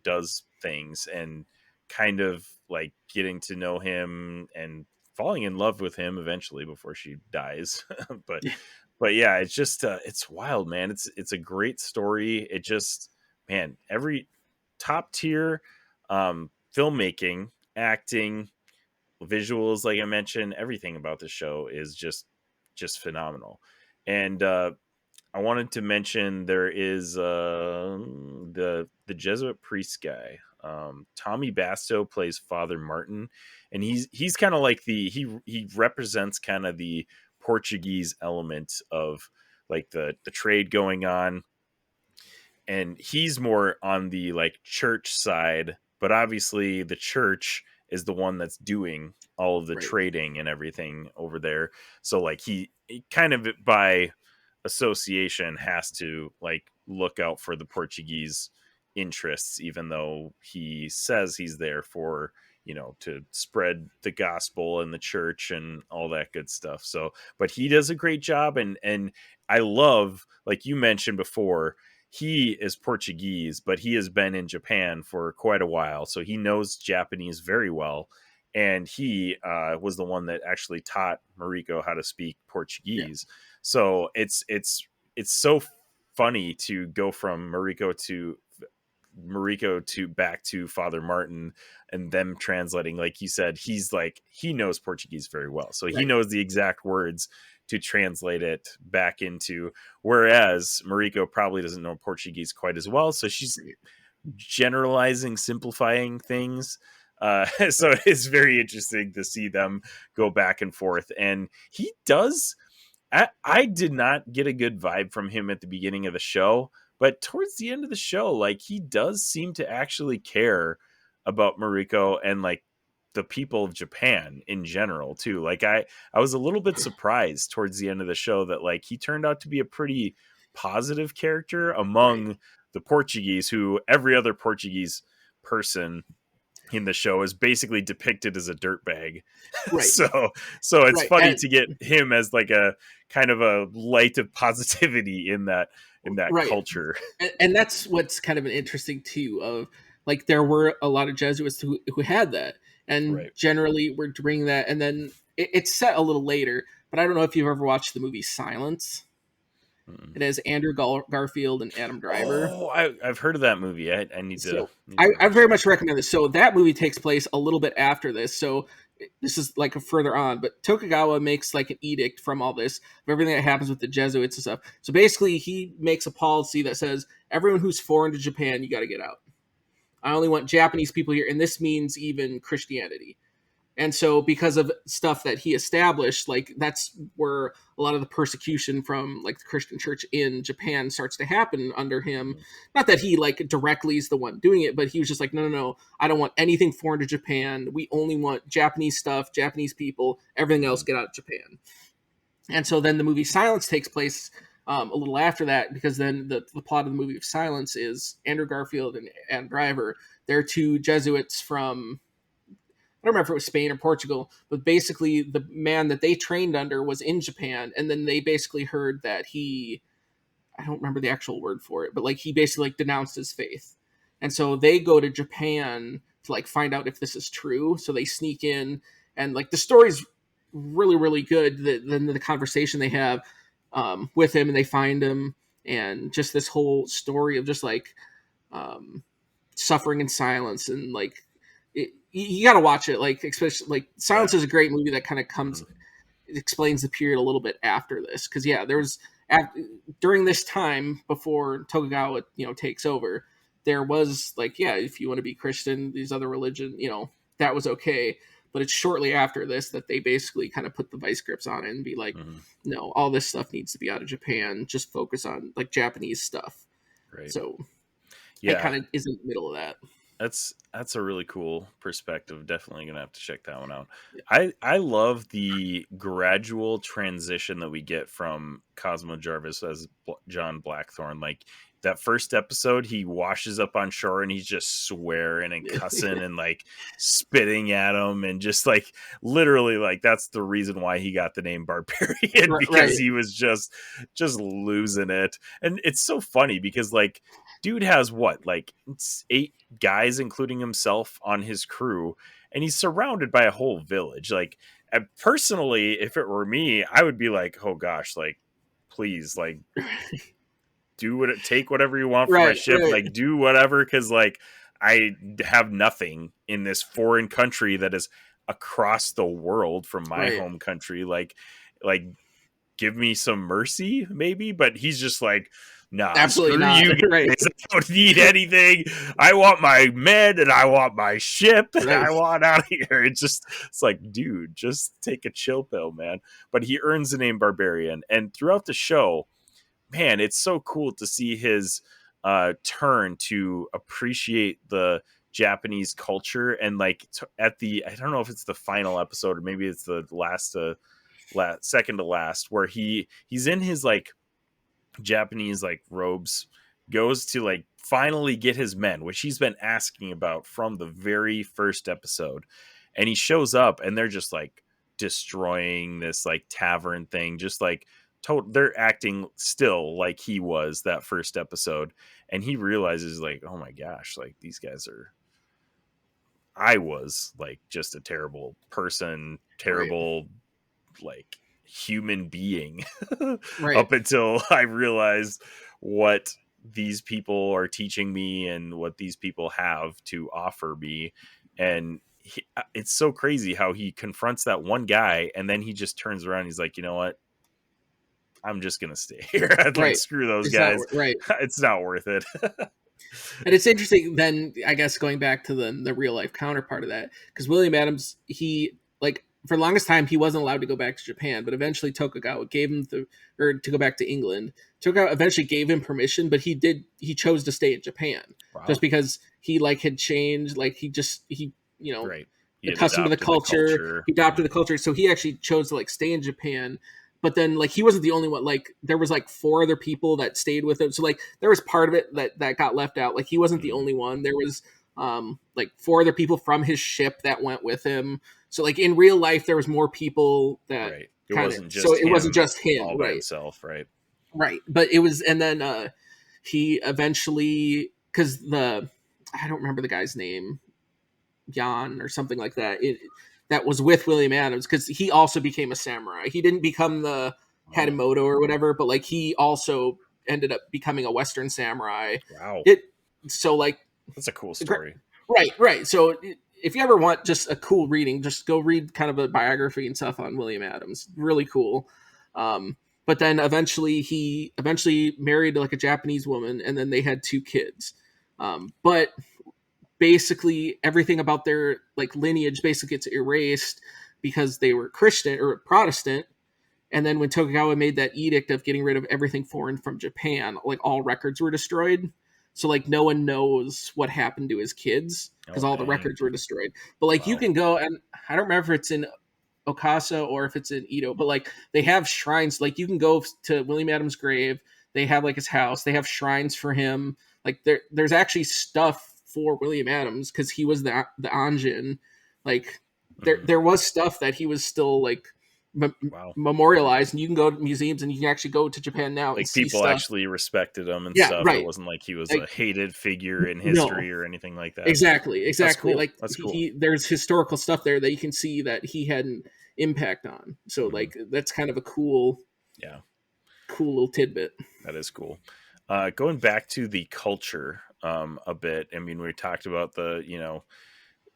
[SPEAKER 1] does things, and kind of like getting to know him and falling in love with him eventually before she dies. but
[SPEAKER 2] yeah,
[SPEAKER 1] but yeah, it's just it's wild, man. It's a great story. It just, man, every top tier filmmaking, acting, visuals, like I mentioned, everything about the show is just phenomenal. And I wanted to mention there is the Jesuit priest guy. Tommy Basto plays Father Martin, and he's kind of like he represents kind of the Portuguese element of, like, the trade going on, and he's more on the, like, church side, but obviously the church is the one that's doing all of the
[SPEAKER 2] right,
[SPEAKER 1] trading and everything over there. So, like, he kind of by association has to, like, look out for the Portuguese interests, even though he says he's there for, to spread the gospel and the church and all that good stuff. So, but he does a great job, and I love, like you mentioned before, he is Portuguese, but he has been in Japan for quite a while, so he knows Japanese very well. And he was the one that actually taught Mariko how to speak
[SPEAKER 2] yeah,
[SPEAKER 1] Portuguese. So it's so funny to go from Mariko to back to Father Martin, and them translating. Like you said, he knows Portuguese very well, so he
[SPEAKER 2] right,
[SPEAKER 1] knows the exact words to translate it back into. Whereas Mariko probably doesn't know Portuguese quite as well, so she's
[SPEAKER 2] right,
[SPEAKER 1] generalizing, simplifying things. So it's very interesting to see them go back and forth. And he does, I did not get a good vibe from him at the beginning of the show, but towards the end of the show, like, he does seem to actually care about Mariko and, like, the people of Japan in general too. Like, I was a little bit surprised towards the end of the show that, like, he turned out to be a pretty positive character
[SPEAKER 2] right,
[SPEAKER 1] among the Portuguese, who every other Portuguese person in the show is basically depicted as a dirtbag.
[SPEAKER 2] right,
[SPEAKER 1] So it's
[SPEAKER 2] right,
[SPEAKER 1] funny
[SPEAKER 2] and
[SPEAKER 1] to get him as, like, a kind of a light of positivity in that
[SPEAKER 2] right.
[SPEAKER 1] culture.
[SPEAKER 2] And that's what's kind of an interesting too, of like there were a lot of Jesuits who had that, and
[SPEAKER 1] Right.
[SPEAKER 2] generally we're bringing that, and then it's set a little later. But I don't know if you've ever watched the movie Silence.
[SPEAKER 1] Mm.
[SPEAKER 2] It has Andrew Garfield and Adam Driver.
[SPEAKER 1] Oh, I've heard of that movie. I
[SPEAKER 2] So
[SPEAKER 1] need to
[SPEAKER 2] I
[SPEAKER 1] watch
[SPEAKER 2] very
[SPEAKER 1] that.
[SPEAKER 2] much recommend this. So that movie takes place a little bit after this. So this is like a further on, but Tokugawa makes like an edict from all this of everything that happens with the Jesuits and stuff. So basically, he makes a policy that says everyone who's foreign to Japan, you got to get out. I only want Japanese people here, and this means even Christianity. And so, because of stuff that he established, like that's where a lot of the persecution from like the Christian church in Japan starts to happen under him.
[SPEAKER 1] Mm,
[SPEAKER 2] Not that he like directly is the one doing it, but he was just like, no, no, no, I don't want anything foreign to Japan. We only want Japanese stuff, Japanese people. Everything else,
[SPEAKER 1] mm,
[SPEAKER 2] get out of Japan. And so then the movie Silence takes place a little after that, because then the plot of the movie of Silence is Andrew Garfield and Adam Driver. They're two Jesuits from, I don't remember if it was Spain or Portugal, but basically the man that they trained under was in Japan, and then they basically heard that he, I don't remember the actual word for it, but like he basically like denounced his faith. And so they go to Japan to like find out if this is true. So they sneak in, and like the story's really, really good. Then the conversation they have with him, and they find him, and just this whole story of just like um, suffering in silence, and like you got to watch it. Like especially like
[SPEAKER 1] yeah.
[SPEAKER 2] Silence is a great movie that kind of comes,
[SPEAKER 1] Mhm.
[SPEAKER 2] it explains the period a little bit after this, because yeah, there was during this time before Tokugawa takes over, there was like, yeah, if you want to be Christian, these other religion, that was okay. But it's shortly after this that they basically kind of put the vice grips on it and be like,
[SPEAKER 1] Hmm.
[SPEAKER 2] no, all this stuff needs to be out of Japan. Just focus on like Japanese stuff.
[SPEAKER 1] Right.
[SPEAKER 2] So it
[SPEAKER 1] Yeah.
[SPEAKER 2] kind of is in the middle of that.
[SPEAKER 1] That's a really cool perspective. Definitely gonna have to check that one out.
[SPEAKER 2] Yeah.
[SPEAKER 1] I love the gradual transition that we get from Cosmo Jarvis as John Blackthorne. Like that first episode, he washes up on shore and he's just swearing and cussing and like spitting at him and just like literally like that's the reason why he got the name Barbarian because
[SPEAKER 2] Right,
[SPEAKER 1] he was just losing it. And it's so funny because like dude has what like it's 8 guys including himself on his crew and he's surrounded by a whole village like personally if it were me I would be like oh gosh like please like do what it take whatever you want from my
[SPEAKER 2] right,
[SPEAKER 1] ship
[SPEAKER 2] right,
[SPEAKER 1] like do whatever because like I have nothing in this foreign country that is across the world from my
[SPEAKER 2] right.
[SPEAKER 1] home country like give me some mercy, maybe. But he's just like, nah,
[SPEAKER 2] Absolutely
[SPEAKER 1] screw
[SPEAKER 2] not.
[SPEAKER 1] you
[SPEAKER 2] Right,
[SPEAKER 1] guys. I don't need anything. I want my men and I want my ship and
[SPEAKER 2] right,
[SPEAKER 1] I want out of here. It's like, dude, just take a chill pill, man. But he earns the name Barbarian. And throughout the show, man, it's so cool to see his turn to appreciate the Japanese culture and like at the I don't know if it's the final episode or maybe it's the second to last where he's in his like Japanese like robes goes to like finally get his men which he's been asking about from the very first episode and he shows up and they're just like destroying this like tavern thing just like they're acting still like he was that first episode and he realizes like oh my gosh like these guys are I was like just a terrible person
[SPEAKER 2] right,
[SPEAKER 1] terrible like human being
[SPEAKER 2] right,
[SPEAKER 1] up until I realized what these people are teaching me and what these people have to offer me. And it's so crazy how he confronts that one guy and then he just turns around. And he's like, you know what? I'm just going to stay here. I'd like,
[SPEAKER 2] right.
[SPEAKER 1] screw those
[SPEAKER 2] It's not
[SPEAKER 1] guys.
[SPEAKER 2] right.
[SPEAKER 1] It's not worth it.
[SPEAKER 2] And it's interesting then I guess going back to the real life counterpart of that because William Adams he like for the longest time he wasn't allowed to go back to Japan, but eventually Tokugawa gave him the or to go back to England. Tokugawa eventually gave him permission, but he chose to stay in Japan just
[SPEAKER 1] Wow.
[SPEAKER 2] because he like had changed, like he
[SPEAKER 1] Right. He had
[SPEAKER 2] accustomed to the
[SPEAKER 1] adopted the
[SPEAKER 2] culture,
[SPEAKER 1] culture.
[SPEAKER 2] he adopted the culture, so he actually chose to like stay in Japan. But then like he wasn't the only one, like there was like 4 other people that stayed with him, so like there was part of it that got left out, like he wasn't the
[SPEAKER 1] Mhm.
[SPEAKER 2] only one. There was like 4 other people from his ship that went with him, so like in real life there was more people that
[SPEAKER 1] Right. It
[SPEAKER 2] kind of,
[SPEAKER 1] wasn't
[SPEAKER 2] so
[SPEAKER 1] just
[SPEAKER 2] it wasn't
[SPEAKER 1] him
[SPEAKER 2] just him,
[SPEAKER 1] all by
[SPEAKER 2] right,
[SPEAKER 1] himself. Right.
[SPEAKER 2] right. But it was, and then he eventually, because the I don't remember the guy's name, Jan or something like that. That was with William Adams because he also became a samurai. He didn't become the
[SPEAKER 1] Oh,
[SPEAKER 2] Hadamoto or whatever, but like he also ended up becoming a Western samurai.
[SPEAKER 1] wow.
[SPEAKER 2] It so like
[SPEAKER 1] That's a cool story.
[SPEAKER 2] right, right. So if you ever want just a cool reading, just go read kind of a biography and stuff on William Adams. Really cool. But then he eventually married like a Japanese woman, and then they had 2 kids. But basically everything about their like lineage basically gets erased because they were Christian or Protestant. And then when Tokugawa made that edict of getting rid of everything foreign from Japan, like all records were destroyed. So like no one knows what happened to his kids because
[SPEAKER 1] Oh,
[SPEAKER 2] all the
[SPEAKER 1] dang.
[SPEAKER 2] records were destroyed. But like you
[SPEAKER 1] Wow.
[SPEAKER 2] can go, and I don't remember if it's in Okasa or if it's in Edo, but like they have shrines. Like you can go to William Adams' grave. They have like his house. They have shrines for him. Like there's actually stuff for William Adams because he was the Anjin. Like
[SPEAKER 1] Hmm.
[SPEAKER 2] there was stuff that he was still like
[SPEAKER 1] Wow.
[SPEAKER 2] memorialized, and you can go to museums and you can actually go to Japan now and
[SPEAKER 1] Like
[SPEAKER 2] see
[SPEAKER 1] people
[SPEAKER 2] stuff.
[SPEAKER 1] actually respected him and
[SPEAKER 2] Yeah,
[SPEAKER 1] stuff. It
[SPEAKER 2] right.
[SPEAKER 1] wasn't like he was a
[SPEAKER 2] Like
[SPEAKER 1] hated figure in
[SPEAKER 2] no,
[SPEAKER 1] history or anything like that.
[SPEAKER 2] exactly,
[SPEAKER 1] That's
[SPEAKER 2] exactly.
[SPEAKER 1] cool.
[SPEAKER 2] Like
[SPEAKER 1] That's cool.
[SPEAKER 2] he there's historical stuff there that you can see that he had an impact on. So
[SPEAKER 1] Hmm.
[SPEAKER 2] like that's kind of a
[SPEAKER 1] Yeah,
[SPEAKER 2] cool little tidbit.
[SPEAKER 1] that is cool. Going back to the culture a bit. I mean, we talked about the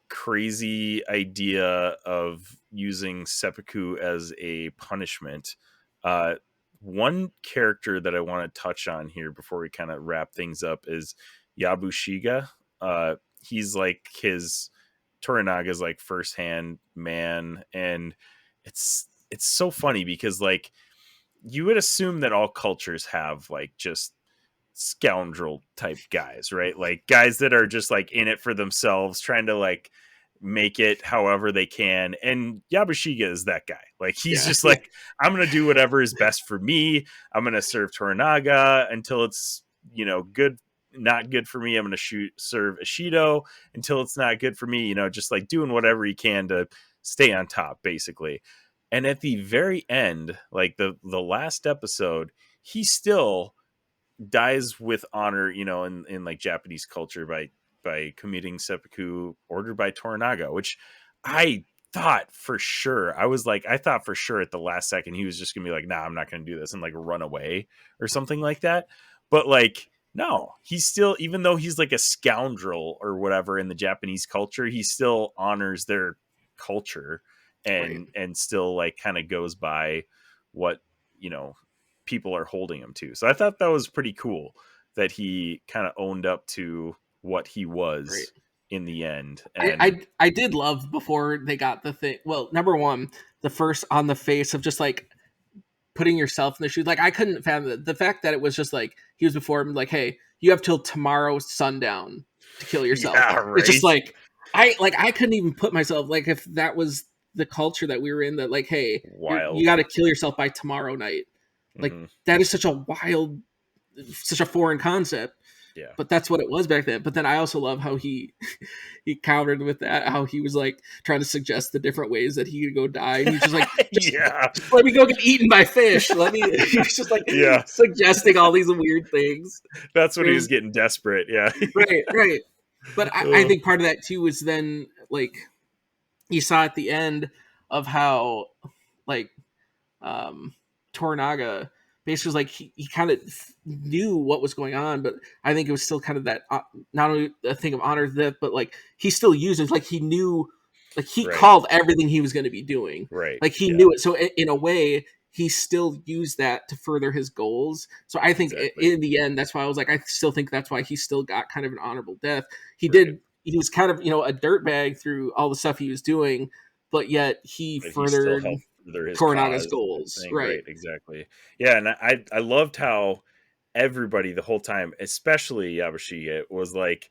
[SPEAKER 1] crazy idea of using seppuku as a punishment. Uh, One character that I want to touch on here before we kind of wrap things up is Yabushiga. He's like his Toranaga's like firsthand man, and it's so funny because like you would assume that all cultures have like just scoundrel type guys, right? Like guys that are just like in it for themselves, trying to like make it however they can. And Yabashiga is that guy. Like he's
[SPEAKER 2] Yeah,
[SPEAKER 1] just
[SPEAKER 2] yeah,
[SPEAKER 1] like, I'm gonna do whatever is best for me. I'm gonna serve Toranaga until it's, good, not good for me. I'm gonna serve Ishido until it's not good for me, just like doing whatever he can to stay on top, basically. And at the very end, like the last episode, he still dies with honor, in like Japanese culture by committing seppuku ordered by Toranaga, which I thought for sure. I thought for sure at the last second he was just gonna be like, nah, I'm not gonna do this and like run away or something like that. But like, no, he's still, even though he's like a scoundrel or whatever in the Japanese culture, he still honors their culture
[SPEAKER 2] right,
[SPEAKER 1] and still like kind of goes by what, you know, people are holding him to. So I thought that was pretty cool that he kind of owned up to what he
[SPEAKER 2] right.
[SPEAKER 1] was in the end.
[SPEAKER 2] I,
[SPEAKER 1] And
[SPEAKER 2] I I did love before they got the thing. Well, number one, the first on the face of just like putting yourself in the shoes. Like I couldn't fathom the fact that it was just like he was before him. Like, hey, you have till tomorrow sundown to kill yourself.
[SPEAKER 1] yeah,
[SPEAKER 2] It's just
[SPEAKER 1] right.
[SPEAKER 2] like I couldn't even put myself like if that was the culture that we were in. That like, hey, you
[SPEAKER 1] Wild.
[SPEAKER 2] got to kill yourself by tomorrow night. Like
[SPEAKER 1] Hmm.
[SPEAKER 2] that is such a wild, such a foreign concept.
[SPEAKER 1] Yeah.
[SPEAKER 2] But that's what it was back then. But then I also love how he countered with that, how he was like trying to suggest the different ways that he could go die, and he's just like,
[SPEAKER 1] Yeah.
[SPEAKER 2] just let me go get eaten by fish. Let me. He was just like
[SPEAKER 1] Yeah.
[SPEAKER 2] suggesting all these weird things.
[SPEAKER 1] That's when
[SPEAKER 2] It
[SPEAKER 1] he was
[SPEAKER 2] was
[SPEAKER 1] getting desperate. Yeah.
[SPEAKER 2] right, right. But I
[SPEAKER 1] Uh,
[SPEAKER 2] think part of that too is then like you saw at the end of how like um, Toranaga basically was like he kind of knew what was going on, but I think it was still kind of that not only a thing of honor that, but like he still used it. Like he knew, like he
[SPEAKER 1] right.
[SPEAKER 2] called everything he was going to be doing.
[SPEAKER 1] Right.
[SPEAKER 2] Like he
[SPEAKER 1] Yeah.
[SPEAKER 2] knew it. So in a way, he still used that to further his goals. So I think
[SPEAKER 1] Exactly.
[SPEAKER 2] in the end, that's why I was like, I still think that's why he still got kind of an honorable death. He
[SPEAKER 1] Right.
[SPEAKER 2] did. He was kind of a dirtbag through all the stuff he was doing, but yet he
[SPEAKER 1] But he still
[SPEAKER 2] furthered
[SPEAKER 1] helped further his
[SPEAKER 2] Toranaga's
[SPEAKER 1] cause
[SPEAKER 2] goals.
[SPEAKER 1] thing.
[SPEAKER 2] Right.
[SPEAKER 1] Right. Exactly. Yeah. And I loved how everybody the whole time, especially Yabashiga, was like,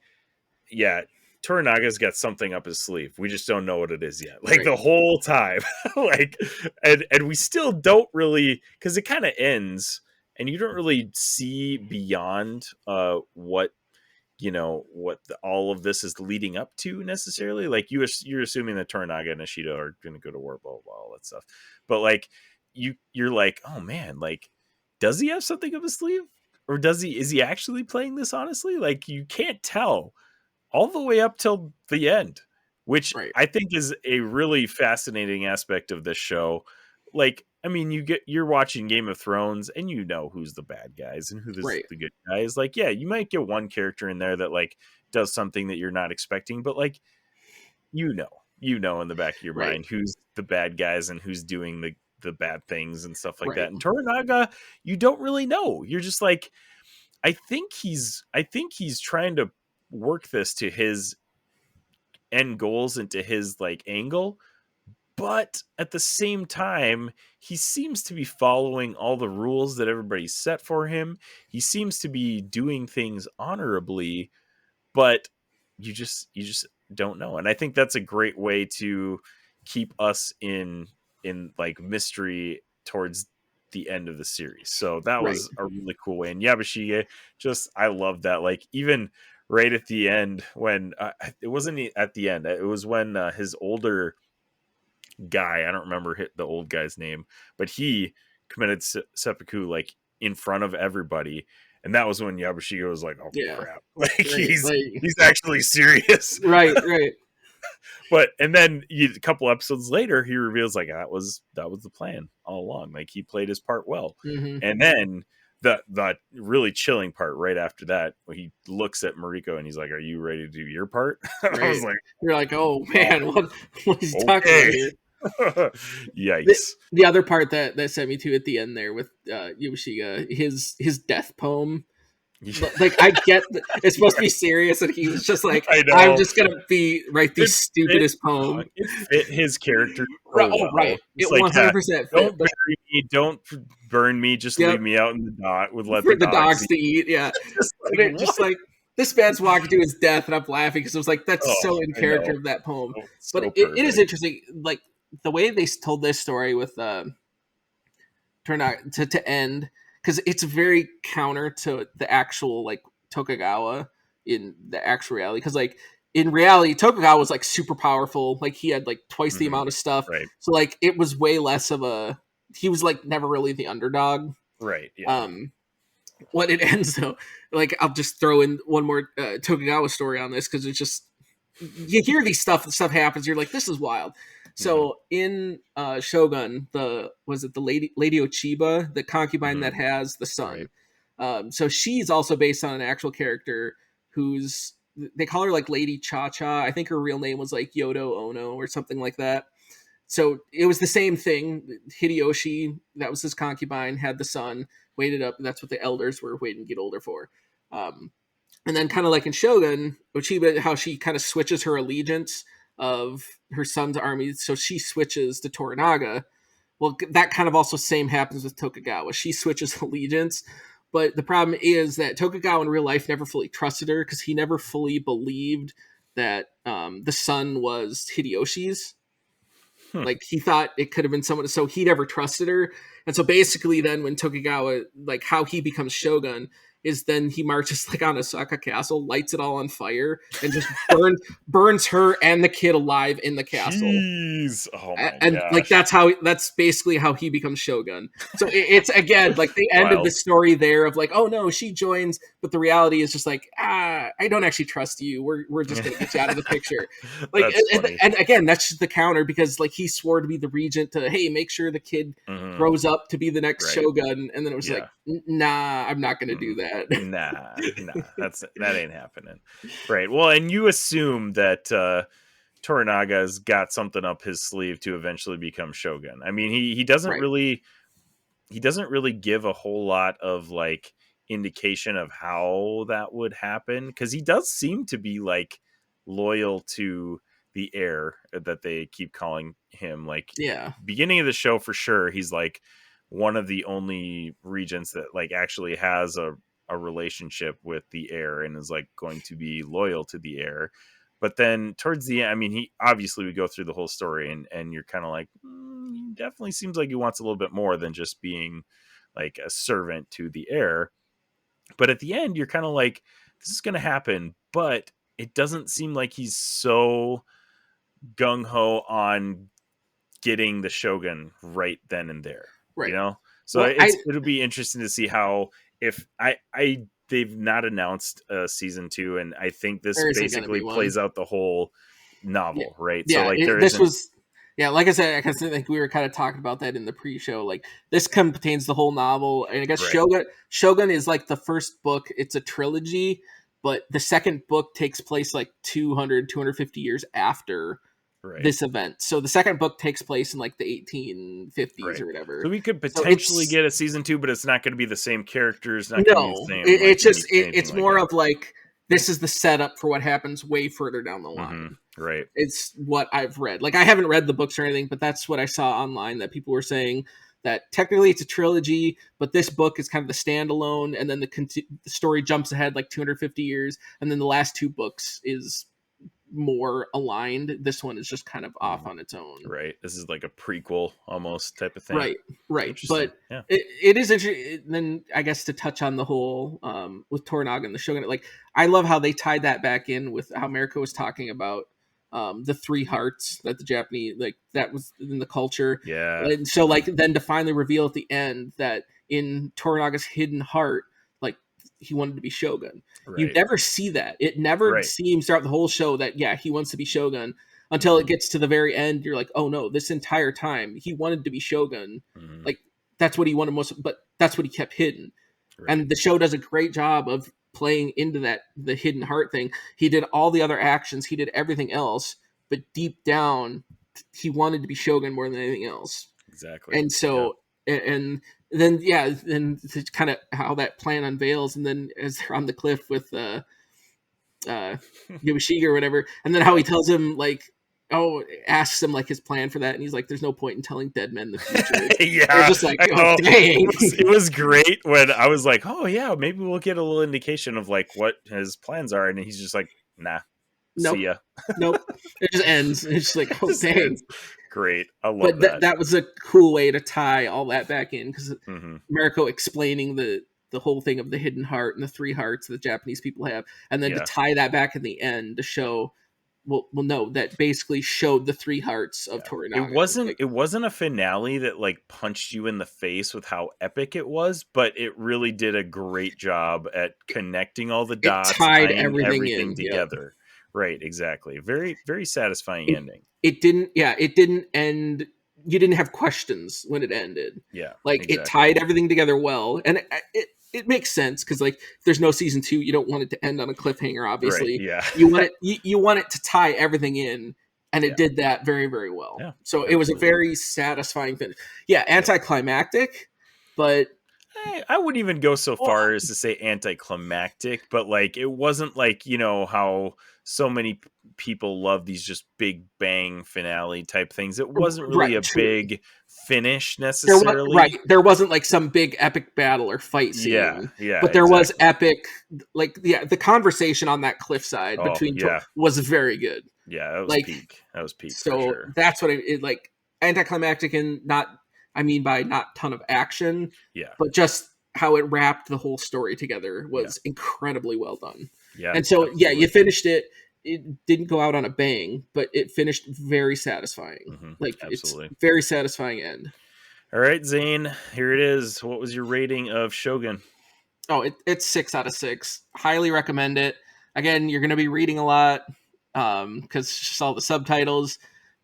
[SPEAKER 1] yeah, Toranaga's got something up his sleeve. We just don't know what it is yet. Like
[SPEAKER 2] Right.
[SPEAKER 1] the whole time. Like and we still don't really, because it kind of ends and you don't really see beyond what all of this is leading up to necessarily. Like you're assuming that Toranaga and Ishido are going to go to war, blah, blah blah, all that stuff. But like you're like, oh man, like does he have something up his sleeve, or is he actually playing this honestly? Like you can't tell all the way up till the end, which
[SPEAKER 2] Right.
[SPEAKER 1] I think is a really fascinating aspect of this show. Like, I mean, you're watching Game of Thrones and you know who's the bad guys and who's
[SPEAKER 2] Right.
[SPEAKER 1] the good guys. Like, yeah, you might get one character in there that like does something that you're not expecting, but like in the back of your
[SPEAKER 2] Right.
[SPEAKER 1] mind who's the bad guys and who's doing the bad things and stuff like
[SPEAKER 2] Right.
[SPEAKER 1] that. And Toranaga, you don't really know. You're just like, I think he's trying to work this to his end goals and to his like angle, but at the same time he seems to be following all the rules that everybody set for him. He seems to be doing things honorably, but you just don't know. And I think that's a great way to keep us in like mystery towards the end of the series. So that
[SPEAKER 2] Right.
[SPEAKER 1] was a really cool way. And Yabashige, just I love that. Like even right at the end when it wasn't at the end, it was when his older guy, I don't remember the old guy's name, but he committed seppuku like in front of everybody. And that was when Yabashige was like, "Oh
[SPEAKER 2] Yeah.
[SPEAKER 1] crap!" Like
[SPEAKER 2] Right. Like
[SPEAKER 1] he's actually serious.
[SPEAKER 2] right. Right.
[SPEAKER 1] But and then a couple episodes later, he reveals like that was the plan all along. Like he played his part well.
[SPEAKER 2] Hmm.
[SPEAKER 1] And then the really chilling part right after that, where he looks at Mariko and he's like, "Are you ready to do your part?" I was
[SPEAKER 2] Right.
[SPEAKER 1] like,
[SPEAKER 2] You're like, oh
[SPEAKER 1] "Oh,
[SPEAKER 2] man, what is he talking about
[SPEAKER 1] okay."
[SPEAKER 2] here? The,
[SPEAKER 1] Yikes!
[SPEAKER 2] the other part that sent me to at the end there with Yoshiga, his death poem Like I get it's supposed to be serious, and he was just like,
[SPEAKER 1] I
[SPEAKER 2] I'm
[SPEAKER 1] know.
[SPEAKER 2] just gonna be write the
[SPEAKER 1] It fit
[SPEAKER 2] stupidest poem.
[SPEAKER 1] it fit his character so
[SPEAKER 2] Right, oh right,
[SPEAKER 1] well.
[SPEAKER 2] it
[SPEAKER 1] It's like, yeah,
[SPEAKER 2] 100%
[SPEAKER 1] don't
[SPEAKER 2] fit, but
[SPEAKER 1] bury me, don't burn me, just leave
[SPEAKER 2] yep,
[SPEAKER 1] me out in the dog would let the
[SPEAKER 2] for the
[SPEAKER 1] dogs
[SPEAKER 2] dogs
[SPEAKER 1] eat.
[SPEAKER 2] to eat. Yeah,
[SPEAKER 1] Just
[SPEAKER 2] and
[SPEAKER 1] like,
[SPEAKER 2] it just
[SPEAKER 1] what?
[SPEAKER 2] like this man's walking to his death, and I'm laughing because it was like that's
[SPEAKER 1] Oh,
[SPEAKER 2] so in
[SPEAKER 1] I know.
[SPEAKER 2] character of that poem.
[SPEAKER 1] So
[SPEAKER 2] But
[SPEAKER 1] so
[SPEAKER 2] it is
[SPEAKER 1] perfect.
[SPEAKER 2] interesting, like the way they told this story with turn out to end because it's very counter to the actual like Tokugawa in the actual reality. Because like in reality, Tokugawa was like super powerful. Like he had like twice the
[SPEAKER 1] Mhm.
[SPEAKER 2] amount of stuff.
[SPEAKER 1] Right.
[SPEAKER 2] So like it was way less of a. He was like never really the underdog.
[SPEAKER 1] Right, yeah.
[SPEAKER 2] Um, what it ends though, like I'll just throw in one more Tokugawa story on this because it's just you hear these stuff happens, you're like, this is wild.
[SPEAKER 1] Mhm.
[SPEAKER 2] So in Shogun, the was it the Lady Ochiba, the concubine that
[SPEAKER 1] Mhm.
[SPEAKER 2] has the
[SPEAKER 1] Right.
[SPEAKER 2] son. So she's also based on an actual character who's they call her like Lady Cha Cha. I think her real name was like Yodo Ono or something like that. So it was the same thing. Hideyoshi, that was his concubine, had the son, waited up. That's what the elders were waiting to get older for. Um, and then kind of like in Shogun, Ochiba, how she kind of switches her allegiance of her son's army, so she switches to Toranaga. Well, that kind of also same happens with Tokugawa. She switches allegiance, but the problem is that Tokugawa in real life never fully trusted her because he never fully believed that the son was Hideyoshi's.
[SPEAKER 1] Hmm.
[SPEAKER 2] Like he thought it could have been someone, so he never trusted her. And so basically, then when Tokugawa, like how he becomes shogun, is then he marches like on Osaka Castle, lights it all on fire, and just burns her and the kid alive in the castle.
[SPEAKER 1] Jeez. Oh my
[SPEAKER 2] And like
[SPEAKER 1] gosh.
[SPEAKER 2] that's basically how he becomes shogun. So it's again like they ended the
[SPEAKER 1] Wild.
[SPEAKER 2] story there of like, oh no, she joins, but the reality is just like, I don't actually trust you. We're just gonna get you out of the picture. Like
[SPEAKER 1] That's funny.
[SPEAKER 2] and again, that's just the counter because like he swore to be the regent to hey make sure the kid
[SPEAKER 1] Mhm.
[SPEAKER 2] grows up to be the next
[SPEAKER 1] Right.
[SPEAKER 2] shogun, and then it was like,
[SPEAKER 1] Yeah.
[SPEAKER 2] nah, I'm not gonna do
[SPEAKER 1] Mm-mm.
[SPEAKER 2] that.
[SPEAKER 1] Nah. That ain't happening. Right. Well, and you assume that Toranaga's got something up his sleeve to eventually become shogun. I mean,
[SPEAKER 2] Right.
[SPEAKER 1] he doesn't really give a whole lot of like indication of how that would happen because he does seem to be like loyal to the heir that they keep calling him. Like
[SPEAKER 2] Yeah.
[SPEAKER 1] beginning of the show for sure, he's like one of the only regents that like actually has a relationship with the heir and is like going to be loyal to the heir. But then towards the end, I mean, he obviously we go through the whole story and you're kind of like, he definitely seems like he wants a little bit more than just being like a servant to the heir. But at the end, you're kind of like, this is going to happen, but it doesn't seem like he's so gung ho on getting the shogun right then and there, you
[SPEAKER 2] Right.
[SPEAKER 1] know? So
[SPEAKER 2] Well, I
[SPEAKER 1] it'll be interesting to see how if I they've not announced season 2 and I think this
[SPEAKER 2] there isn't gonna
[SPEAKER 1] basically
[SPEAKER 2] be one.
[SPEAKER 1] plays out the whole
[SPEAKER 2] Yeah,
[SPEAKER 1] novel, right? So
[SPEAKER 2] yeah.
[SPEAKER 1] like there
[SPEAKER 2] This
[SPEAKER 1] isn't
[SPEAKER 2] was, yeah. Like I said, I guess like we were kind of talking about that in the pre-show. Like this contains the whole novel, and I guess
[SPEAKER 1] right,
[SPEAKER 2] Shogun is like the first book. It's a trilogy, but the second book takes place like 250 years after
[SPEAKER 1] right,
[SPEAKER 2] this event. So the second book takes place in like the 1850s
[SPEAKER 1] right.
[SPEAKER 2] or whatever.
[SPEAKER 1] So we could
[SPEAKER 2] So
[SPEAKER 1] potentially
[SPEAKER 2] it's
[SPEAKER 1] get a season 2, but it's not going to be the same characters, not going to be the
[SPEAKER 2] no,
[SPEAKER 1] same like
[SPEAKER 2] it's just
[SPEAKER 1] anything
[SPEAKER 2] it's
[SPEAKER 1] like
[SPEAKER 2] more
[SPEAKER 1] that.
[SPEAKER 2] of like this is the setup for what happens way further down the
[SPEAKER 1] Hmm.
[SPEAKER 2] line.
[SPEAKER 1] Right.
[SPEAKER 2] It's what I've read. Like I haven't read the books or anything, but that's what I saw online that people were saying that technically it's a trilogy, but this book is kind of the standalone, and then the story jumps ahead like 250 years, and then the last two books is more aligned. This one is just kind of off
[SPEAKER 1] Hmm.
[SPEAKER 2] on its own.
[SPEAKER 1] Right. This is like a prequel almost type of thing.
[SPEAKER 2] Right, right.
[SPEAKER 1] Interesting.
[SPEAKER 2] But
[SPEAKER 1] Yeah.
[SPEAKER 2] it is interesting. Then I guess to touch on the whole with Toranaga and the Shogun, like I love how they tied that back in with how America was talking about the three hearts that the Japanese like that was in the culture,
[SPEAKER 1] Yeah.
[SPEAKER 2] and so like then to finally reveal at the end that in Toranaga's hidden heart, like he wanted to be Shogun. You
[SPEAKER 1] Right.
[SPEAKER 2] never see that. It never
[SPEAKER 1] Right.
[SPEAKER 2] seems throughout the whole show that yeah he wants to be Shogun until it
[SPEAKER 1] Hmm.
[SPEAKER 2] gets to the very end. You're like, oh no, this entire time he wanted to be Shogun.
[SPEAKER 1] Hmm.
[SPEAKER 2] Like that's what he wanted most, but that's what he kept hidden.
[SPEAKER 1] Right.
[SPEAKER 2] And the show does a great job of playing into that the hidden heart thing. He did all the other actions, he did everything else, but deep down, he wanted to be Shogun more than anything else.
[SPEAKER 1] Exactly.
[SPEAKER 2] And
[SPEAKER 1] Yeah.
[SPEAKER 2] so, and then yeah, then it's kind of how that plan unveils, and then as they're on the cliff with uh Yoshiga or whatever, and then how
[SPEAKER 1] Yeah.
[SPEAKER 2] he tells him like, oh, asks him like his plan for that, and he's like, "There's no point in telling dead men the future." They're
[SPEAKER 1] Yeah,
[SPEAKER 2] just like,
[SPEAKER 1] I
[SPEAKER 2] "Oh,
[SPEAKER 1] know.
[SPEAKER 2] dang."
[SPEAKER 1] It was great when I was like, "Oh yeah, maybe we'll get a little indication of like what his plans are," and he's just like, "Nah, see
[SPEAKER 2] Nope,
[SPEAKER 1] ya."
[SPEAKER 2] nope. It just ends. It's just like, oh,
[SPEAKER 1] Just
[SPEAKER 2] dang.
[SPEAKER 1] ends. Great. I love
[SPEAKER 2] But that
[SPEAKER 1] that.
[SPEAKER 2] that was a cool way to tie all that back in, because
[SPEAKER 1] Hmm.
[SPEAKER 2] Mariko explaining the whole thing of the hidden heart and the three hearts that Japanese people have, and then to
[SPEAKER 1] Yeah.
[SPEAKER 2] tie that back in the end to show, well, no, that basically showed the three hearts of
[SPEAKER 1] Yeah. It
[SPEAKER 2] Torinaga.
[SPEAKER 1] wasn't
[SPEAKER 2] Like,
[SPEAKER 1] it wasn't a finale that like punched you in the face with how epic it was, but it really did a great job at connecting all the
[SPEAKER 2] it
[SPEAKER 1] dots,
[SPEAKER 2] tied
[SPEAKER 1] tying
[SPEAKER 2] everything
[SPEAKER 1] everything
[SPEAKER 2] in. Yep.
[SPEAKER 1] together. Right, exactly. Very, very satisfying
[SPEAKER 2] It
[SPEAKER 1] ending.
[SPEAKER 2] it didn't. Yeah, it didn't end. You didn't have questions when it ended.
[SPEAKER 1] Yeah,
[SPEAKER 2] Like, it
[SPEAKER 1] exactly.
[SPEAKER 2] tied everything together well, and it makes sense, because like if there's no season two, you don't want it to end on a cliffhanger.
[SPEAKER 1] Right.
[SPEAKER 2] Obviously,
[SPEAKER 1] Yeah.
[SPEAKER 2] you want it to tie everything in, and it
[SPEAKER 1] Yeah.
[SPEAKER 2] did that very very well.
[SPEAKER 1] Yeah.
[SPEAKER 2] So it was a
[SPEAKER 1] Absolutely.
[SPEAKER 2] very satisfying finish. Yeah,
[SPEAKER 1] Yep.
[SPEAKER 2] anticlimactic, but
[SPEAKER 1] I wouldn't even go so
[SPEAKER 2] well,
[SPEAKER 1] far as to say anticlimactic, but like it wasn't like, how so many people love these just big bang finale type things. It wasn't really
[SPEAKER 2] right,
[SPEAKER 1] a
[SPEAKER 2] true.
[SPEAKER 1] big finish necessarily.
[SPEAKER 2] There wasn't like some big epic battle or fight
[SPEAKER 1] Yeah,
[SPEAKER 2] scene,
[SPEAKER 1] yeah,
[SPEAKER 2] but there was
[SPEAKER 1] exactly.
[SPEAKER 2] epic, like, yeah, the conversation on that cliffside
[SPEAKER 1] Oh,
[SPEAKER 2] between
[SPEAKER 1] yeah.
[SPEAKER 2] was very good.
[SPEAKER 1] Yeah, that was
[SPEAKER 2] Like,
[SPEAKER 1] peak. That was peak for
[SPEAKER 2] so
[SPEAKER 1] sure.
[SPEAKER 2] that's what like anticlimactic, and not, I mean by not ton of action,
[SPEAKER 1] Yeah.
[SPEAKER 2] but just how it wrapped the whole story together
[SPEAKER 1] Yeah.
[SPEAKER 2] was incredibly well done.
[SPEAKER 1] Yeah,
[SPEAKER 2] And so yeah, you
[SPEAKER 1] absolutely.
[SPEAKER 2] finished it. It didn't go out on a bang, but it finished very satisfying.
[SPEAKER 1] Mhm.
[SPEAKER 2] Like, it's
[SPEAKER 1] Absolutely.
[SPEAKER 2] very satisfying end.
[SPEAKER 1] All right, Zane, here it is. What was your rating of Shogun?
[SPEAKER 2] Oh, it's 6 out of 6. Highly recommend it. Again, you're going to be reading a lot, because just all the subtitles,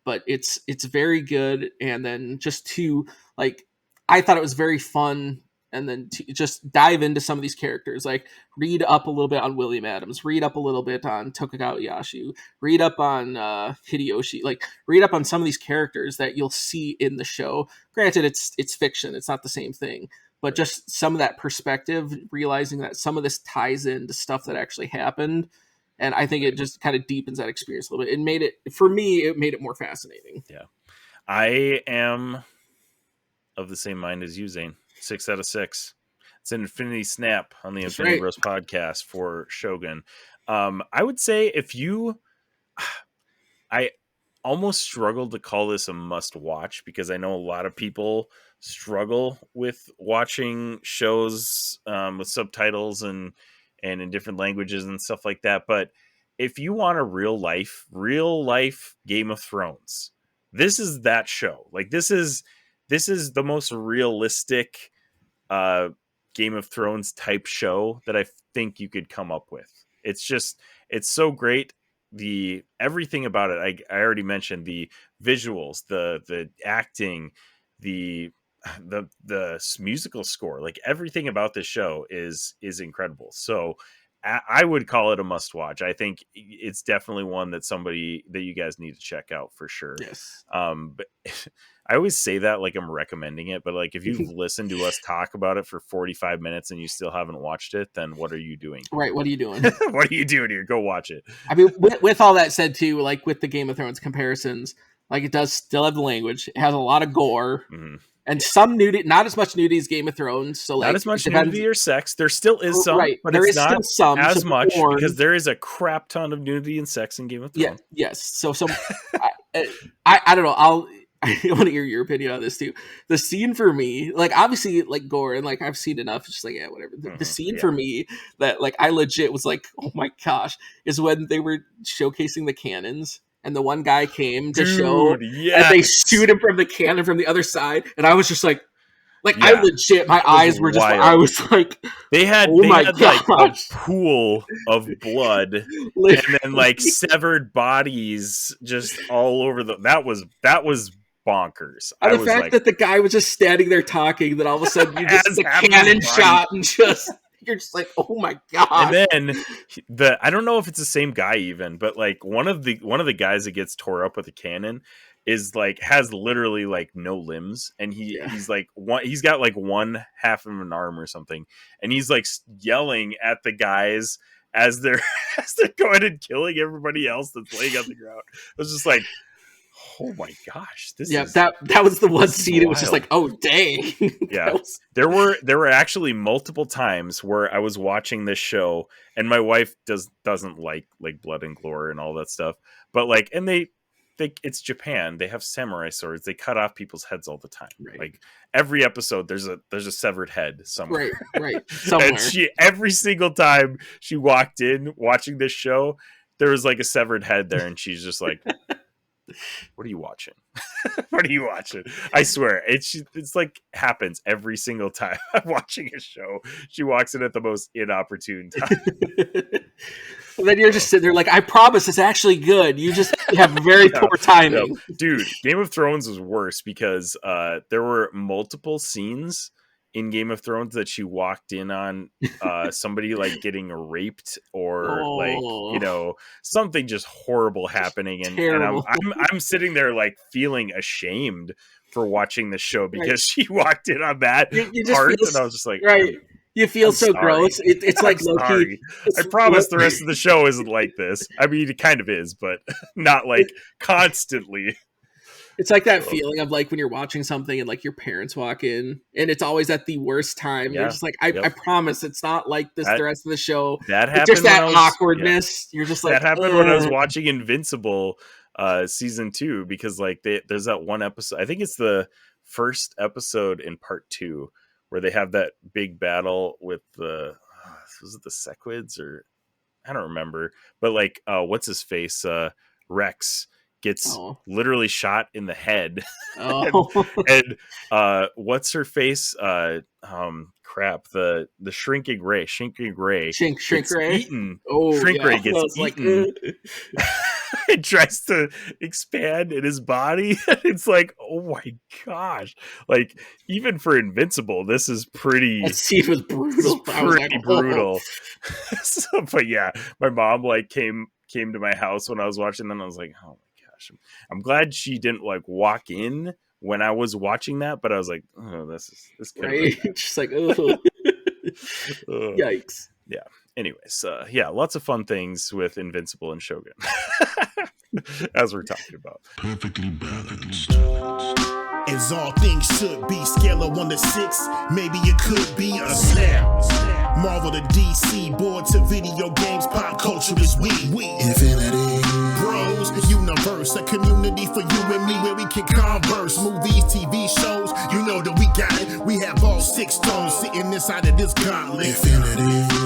[SPEAKER 2] but it's very good. And then just to, like, I thought it was very fun. And then to just dive into some of these characters, like read up a little bit on William Adams, read up a little bit on Tokugawa Yashu, read up on Hideyoshi, like read up on some of these characters that you'll see in the show. Granted, it's fiction; it's not the same thing, but
[SPEAKER 1] Right.
[SPEAKER 2] just some of that perspective, realizing that some of this ties into stuff that actually happened, and I think it
[SPEAKER 1] Right.
[SPEAKER 2] just kind of deepens that experience a little bit. It made it, for me, it made it more fascinating.
[SPEAKER 1] Yeah. I am of the same mind as you, Zane. 6 out of 6. It's an Infinity Snap on the
[SPEAKER 2] That's
[SPEAKER 1] Infinity
[SPEAKER 2] right.
[SPEAKER 1] Bros podcast for Shogun. I would say if you, I almost struggled to call this a must watch because I know a lot of people struggle with watching shows with subtitles and in different languages and stuff like that. But if you want a real life Game of Thrones, this is that show. Like this is the most realistic uh Game of Thrones type show that I think you could come up with. It's so great. The everything about it, I already mentioned the visuals, the acting, the the musical score, like everything about this show is incredible. So I would call it a must watch. I think it's definitely one that you guys need to check out for sure.
[SPEAKER 2] Yes.
[SPEAKER 1] But I always say that like I'm recommending it, but like if you've listened to us talk about it for 45 minutes and you still haven't watched it, then what are you doing
[SPEAKER 2] Right.
[SPEAKER 1] here?
[SPEAKER 2] What are you doing?
[SPEAKER 1] What are you doing here? Go watch it.
[SPEAKER 2] I mean, with all that said, too, like with the Game of Thrones comparisons, like it does still have the language. It has a lot of gore
[SPEAKER 1] Mhm.
[SPEAKER 2] and
[SPEAKER 1] Yeah.
[SPEAKER 2] some nudity. Not as much nudity as Game of Thrones. So
[SPEAKER 1] Not
[SPEAKER 2] like
[SPEAKER 1] as
[SPEAKER 2] it
[SPEAKER 1] much
[SPEAKER 2] depends.
[SPEAKER 1] nudity or sex. There still is some,
[SPEAKER 2] Right.
[SPEAKER 1] but
[SPEAKER 2] There
[SPEAKER 1] it's
[SPEAKER 2] is
[SPEAKER 1] not
[SPEAKER 2] still some. So
[SPEAKER 1] as
[SPEAKER 2] be
[SPEAKER 1] much because
[SPEAKER 2] warned.
[SPEAKER 1] there is a crap ton of nudity and sex in Game of
[SPEAKER 2] Yeah.
[SPEAKER 1] Thrones.
[SPEAKER 2] Yes. So I don't know. I want to hear your opinion on this too. The scene for me, like obviously like gore and like I've seen enough. It's just like, yeah, whatever. The scene
[SPEAKER 1] Yeah.
[SPEAKER 2] for me that like I legit was like, oh my gosh, is when they were showcasing the cannons and the one guy came to show
[SPEAKER 1] Dude,
[SPEAKER 2] and they
[SPEAKER 1] yes.
[SPEAKER 2] shoot him from the cannon from the other side, and I was just like I
[SPEAKER 1] Yeah.
[SPEAKER 2] legit, my
[SPEAKER 1] That was
[SPEAKER 2] eyes were just, I
[SPEAKER 1] wild.
[SPEAKER 2] was like,
[SPEAKER 1] They had
[SPEAKER 2] oh
[SPEAKER 1] they
[SPEAKER 2] my
[SPEAKER 1] had like a
[SPEAKER 2] gosh,
[SPEAKER 1] pool of blood and then like
[SPEAKER 2] literally.
[SPEAKER 1] severed bodies just all over that was bonkers.
[SPEAKER 2] And
[SPEAKER 1] I
[SPEAKER 2] the
[SPEAKER 1] was
[SPEAKER 2] fact
[SPEAKER 1] like
[SPEAKER 2] that the guy was just standing there talking, then all of a sudden you just see
[SPEAKER 1] as
[SPEAKER 2] the
[SPEAKER 1] half of his
[SPEAKER 2] cannon
[SPEAKER 1] body.
[SPEAKER 2] shot and just you're just like, oh my
[SPEAKER 1] And
[SPEAKER 2] gosh.
[SPEAKER 1] then I don't know if it's the same guy even, but like one of the guys that gets tore up with a cannon, is like has literally like no limbs, and
[SPEAKER 2] Yeah.
[SPEAKER 1] he's like he's got like one half of an arm or something, and he's like yelling at the guys as they're as they're going and killing everybody else that's laying on the ground. It was just like, oh my gosh,
[SPEAKER 2] Yeah, that was the one
[SPEAKER 1] this is
[SPEAKER 2] scene. It was just
[SPEAKER 1] wild.
[SPEAKER 2] like, oh dang.
[SPEAKER 1] Yeah.
[SPEAKER 2] That was
[SPEAKER 1] There were actually multiple times where I was watching this show, and my wife doesn't like blood and gore and all that stuff. But like, and they it's Japan. They have samurai swords. They cut off people's heads all the time.
[SPEAKER 2] right,
[SPEAKER 1] Like every episode there's a severed head somewhere.
[SPEAKER 2] right,
[SPEAKER 1] And
[SPEAKER 2] somewhere.
[SPEAKER 1] she every single time she walked in watching this show, there was like a severed head there, and she's just like, what are you watching? What are you watching? I swear, it's like happens every single time I'm watching a show. She walks in at the most inopportune time.
[SPEAKER 2] And then you're just sitting there like, I promise it's actually good. You just have very
[SPEAKER 1] Yeah,
[SPEAKER 2] poor
[SPEAKER 1] yeah.
[SPEAKER 2] timing.
[SPEAKER 1] Dude, Game of Thrones was worse because there were multiple scenes in Game of Thrones that she walked in on somebody like getting raped or like, you
[SPEAKER 2] Oh,
[SPEAKER 1] know, something just horrible happening, and
[SPEAKER 2] terrible.
[SPEAKER 1] I'm sitting there like feeling ashamed for watching the show
[SPEAKER 2] Right.
[SPEAKER 1] because she walked in on that
[SPEAKER 2] You just
[SPEAKER 1] part,
[SPEAKER 2] feel
[SPEAKER 1] and I was just like,
[SPEAKER 2] right. You feel
[SPEAKER 1] I'm
[SPEAKER 2] so
[SPEAKER 1] sorry.
[SPEAKER 2] gross. It's
[SPEAKER 1] I'm
[SPEAKER 2] like low key.
[SPEAKER 1] sorry. I promise the rest of the show isn't like this. I mean, it kind of is, but not like constantly.
[SPEAKER 2] It's like that
[SPEAKER 1] So,
[SPEAKER 2] feeling of like when you're watching something and like your parents walk in and it's always at the worst time. You're
[SPEAKER 1] yeah.
[SPEAKER 2] just like, I
[SPEAKER 1] Yep.
[SPEAKER 2] promise it's not like this
[SPEAKER 1] That
[SPEAKER 2] the rest of the show.
[SPEAKER 1] that
[SPEAKER 2] It's just
[SPEAKER 1] happened when
[SPEAKER 2] that
[SPEAKER 1] I was
[SPEAKER 2] awkwardness. You're just like,
[SPEAKER 1] that happened when I was
[SPEAKER 2] ugh.
[SPEAKER 1] watching Invincible season 2, because like there's that one episode, I think it's the first episode in part 2, where they have that big battle with the was it the Sequids, or I don't remember, but like what's his face, Rex gets
[SPEAKER 2] Oh.
[SPEAKER 1] literally shot in the head. and,
[SPEAKER 2] Oh.
[SPEAKER 1] and what's her face, crap, the shrinking ray
[SPEAKER 2] Shrink
[SPEAKER 1] gets
[SPEAKER 2] Ray.
[SPEAKER 1] eaten.
[SPEAKER 2] Oh,
[SPEAKER 1] Shrink
[SPEAKER 2] yeah.
[SPEAKER 1] ray
[SPEAKER 2] I
[SPEAKER 1] gets
[SPEAKER 2] was like,
[SPEAKER 1] eaten.
[SPEAKER 2] ugh.
[SPEAKER 1] It tries to expand in his body. It's like, oh my gosh, like even for Invincible, this is pretty
[SPEAKER 2] That scene was brutal. I was like, oh.
[SPEAKER 1] brutal. So, but yeah, my mom like came to my house when I was watching, and I was like, oh my gosh, I'm glad she didn't like walk in when I was watching that, but I was like, oh, this could have
[SPEAKER 2] Right?
[SPEAKER 1] been
[SPEAKER 2] Just like, oh.
[SPEAKER 1] bad.
[SPEAKER 2] Yikes.
[SPEAKER 1] Yeah. Anyways, yeah, lots of fun things with Invincible and Shogun, as we're talking about.
[SPEAKER 3] Perfectly balanced.
[SPEAKER 4] As all things should be, scale of 1 to 6, maybe it could be a snap. Marvel to DC, board to video games, pop culture is we.
[SPEAKER 3] Infinity.
[SPEAKER 4] Bros, universe, a community for you and me where we can converse. Movies, TV shows, you know that we got it. We have all 6 stones sitting inside of this gauntlet.
[SPEAKER 3] Infinity.